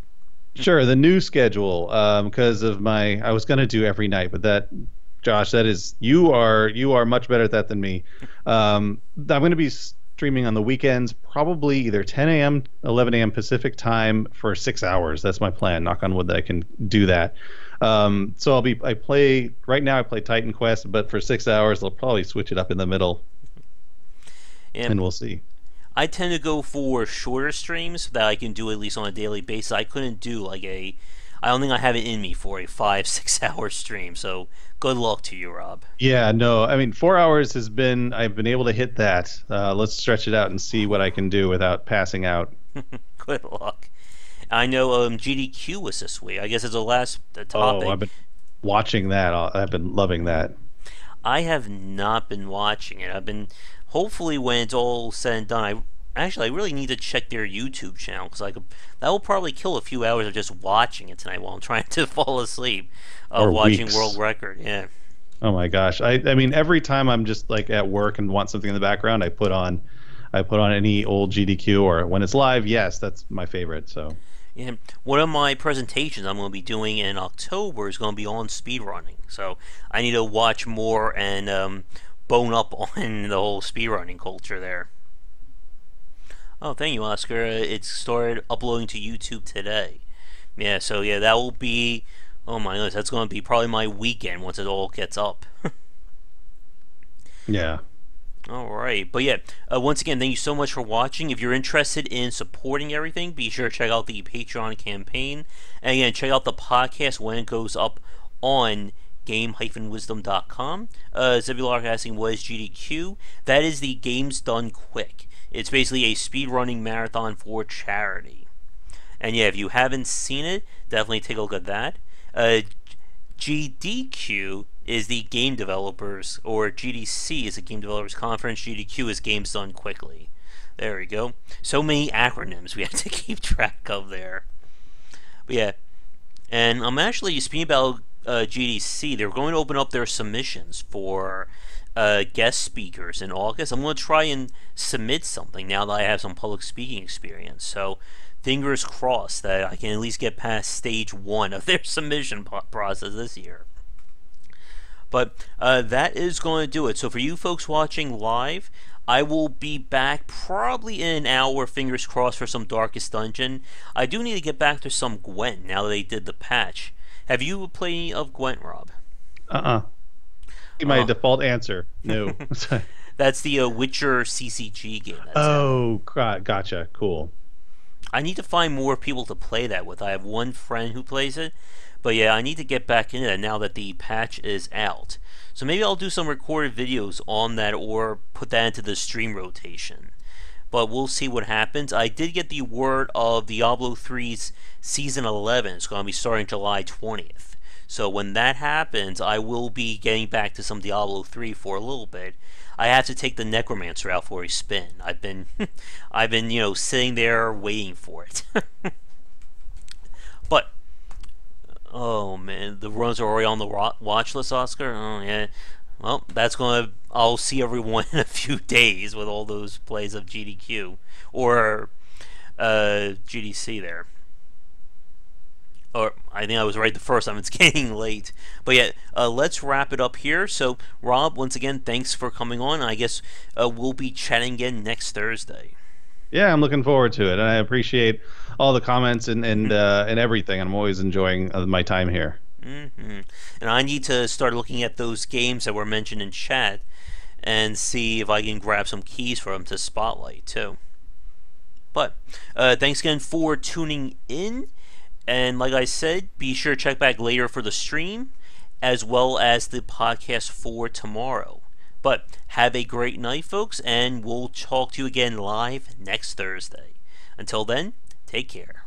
Sure, the new schedule, because of I was gonna do every night, but Josh, that is you are much better at that than me. I'm gonna be streaming on the weekends, probably either 10 a.m., 11 a.m. Pacific time for 6 hours. That's my plan. Knock on wood that I can do that. So I play right now. I play Titan Quest, but for 6 hours, I'll probably switch it up in the middle, and we'll see. I tend to go for shorter streams that I can do at least on a daily basis. I couldn't do like I don't think I have it in me for a 5-6 hour stream. So good luck to you, Rob. Yeah, no, I mean 4 hours I've been able to hit that. Let's stretch it out and see what I can do without passing out. Good luck. I know GDQ was this week. I guess it's the last topic. Oh, I've been watching that. I've been loving that. I have not been watching it. I've been hopefully when it's all said and done. I really need to check their YouTube channel because that will probably kill a few hours of just watching it tonight while I'm trying to fall asleep Or watching weeks. World Record. Yeah. Oh my gosh. I mean every time I'm just like at work and want something in the background, I put on any old GDQ, or when it's live, yes, that's my favorite. So Yeah, one of my presentations I'm going to be doing in October is going to be on speedrunning. So I need to watch more and bone up on the whole speedrunning culture there. Oh, thank you, Oscar. It started uploading to YouTube today. Yeah, so yeah, that will be... Oh my goodness, that's going to be probably my weekend once it all gets up. yeah. Alright, but yeah, once again, thank you so much for watching. If you're interested in supporting everything, be sure to check out the Patreon campaign. And again, check out the podcast when it goes up on game-wisdom.com. Zebulon asking, what is GDQ? That is the Games Done Quick. It's basically a speedrunning marathon for charity. And yeah, if you haven't seen it, definitely take a look at that. GDQ is the game developers, or GDC is the game developers conference. GDQ is Games Done Quickly. There we go. So many acronyms we have to keep track of there. But yeah, and I'm actually speaking about GDC. They're going to open up their submissions for guest speakers in August. I'm going to try and submit something now that I have some public speaking experience. So fingers crossed that I can at least get past stage 1 of their submission process this year. But that is going to do it. So for you folks watching live, I will be back probably in an hour, fingers crossed, for some Darkest Dungeon. I do need to get back to some Gwent now that they did the patch. Have you played any of Gwent, Rob? My default answer, no. That's the Witcher CCG game. Gotcha. Cool. I need to find more people to play that with. I have one friend who plays it. But yeah, I need to get back into that now that the patch is out. So maybe I'll do some recorded videos on that or put that into the stream rotation. But we'll see what happens. I did get the word of Diablo 3's Season 11. It's going to be starting July 20th. So when that happens, I will be getting back to some Diablo 3 for a little bit. I have to take the Necromancer out for a spin. I've been, sitting there waiting for it. But oh man, the runs are already on the watch list, Oscar. Oh yeah. Well, I'll see everyone in a few days with all those plays of GDQ or GDC there. Or I think I was right the first time. It's getting late, but yeah, let's wrap it up here. So, Rob, once again, thanks for coming on. I guess we'll be chatting again next Thursday. Yeah, I'm looking forward to it, and I appreciate all the comments and everything. I'm always enjoying my time here. And I need to start looking at those games that were mentioned in chat and see if I can grab some keys for them to spotlight too. But thanks again for tuning in, and like I said, be sure to check back later for the stream as well as the podcast for tomorrow. But have a great night, folks, and we'll talk to you again live next Thursday. Until then, take care.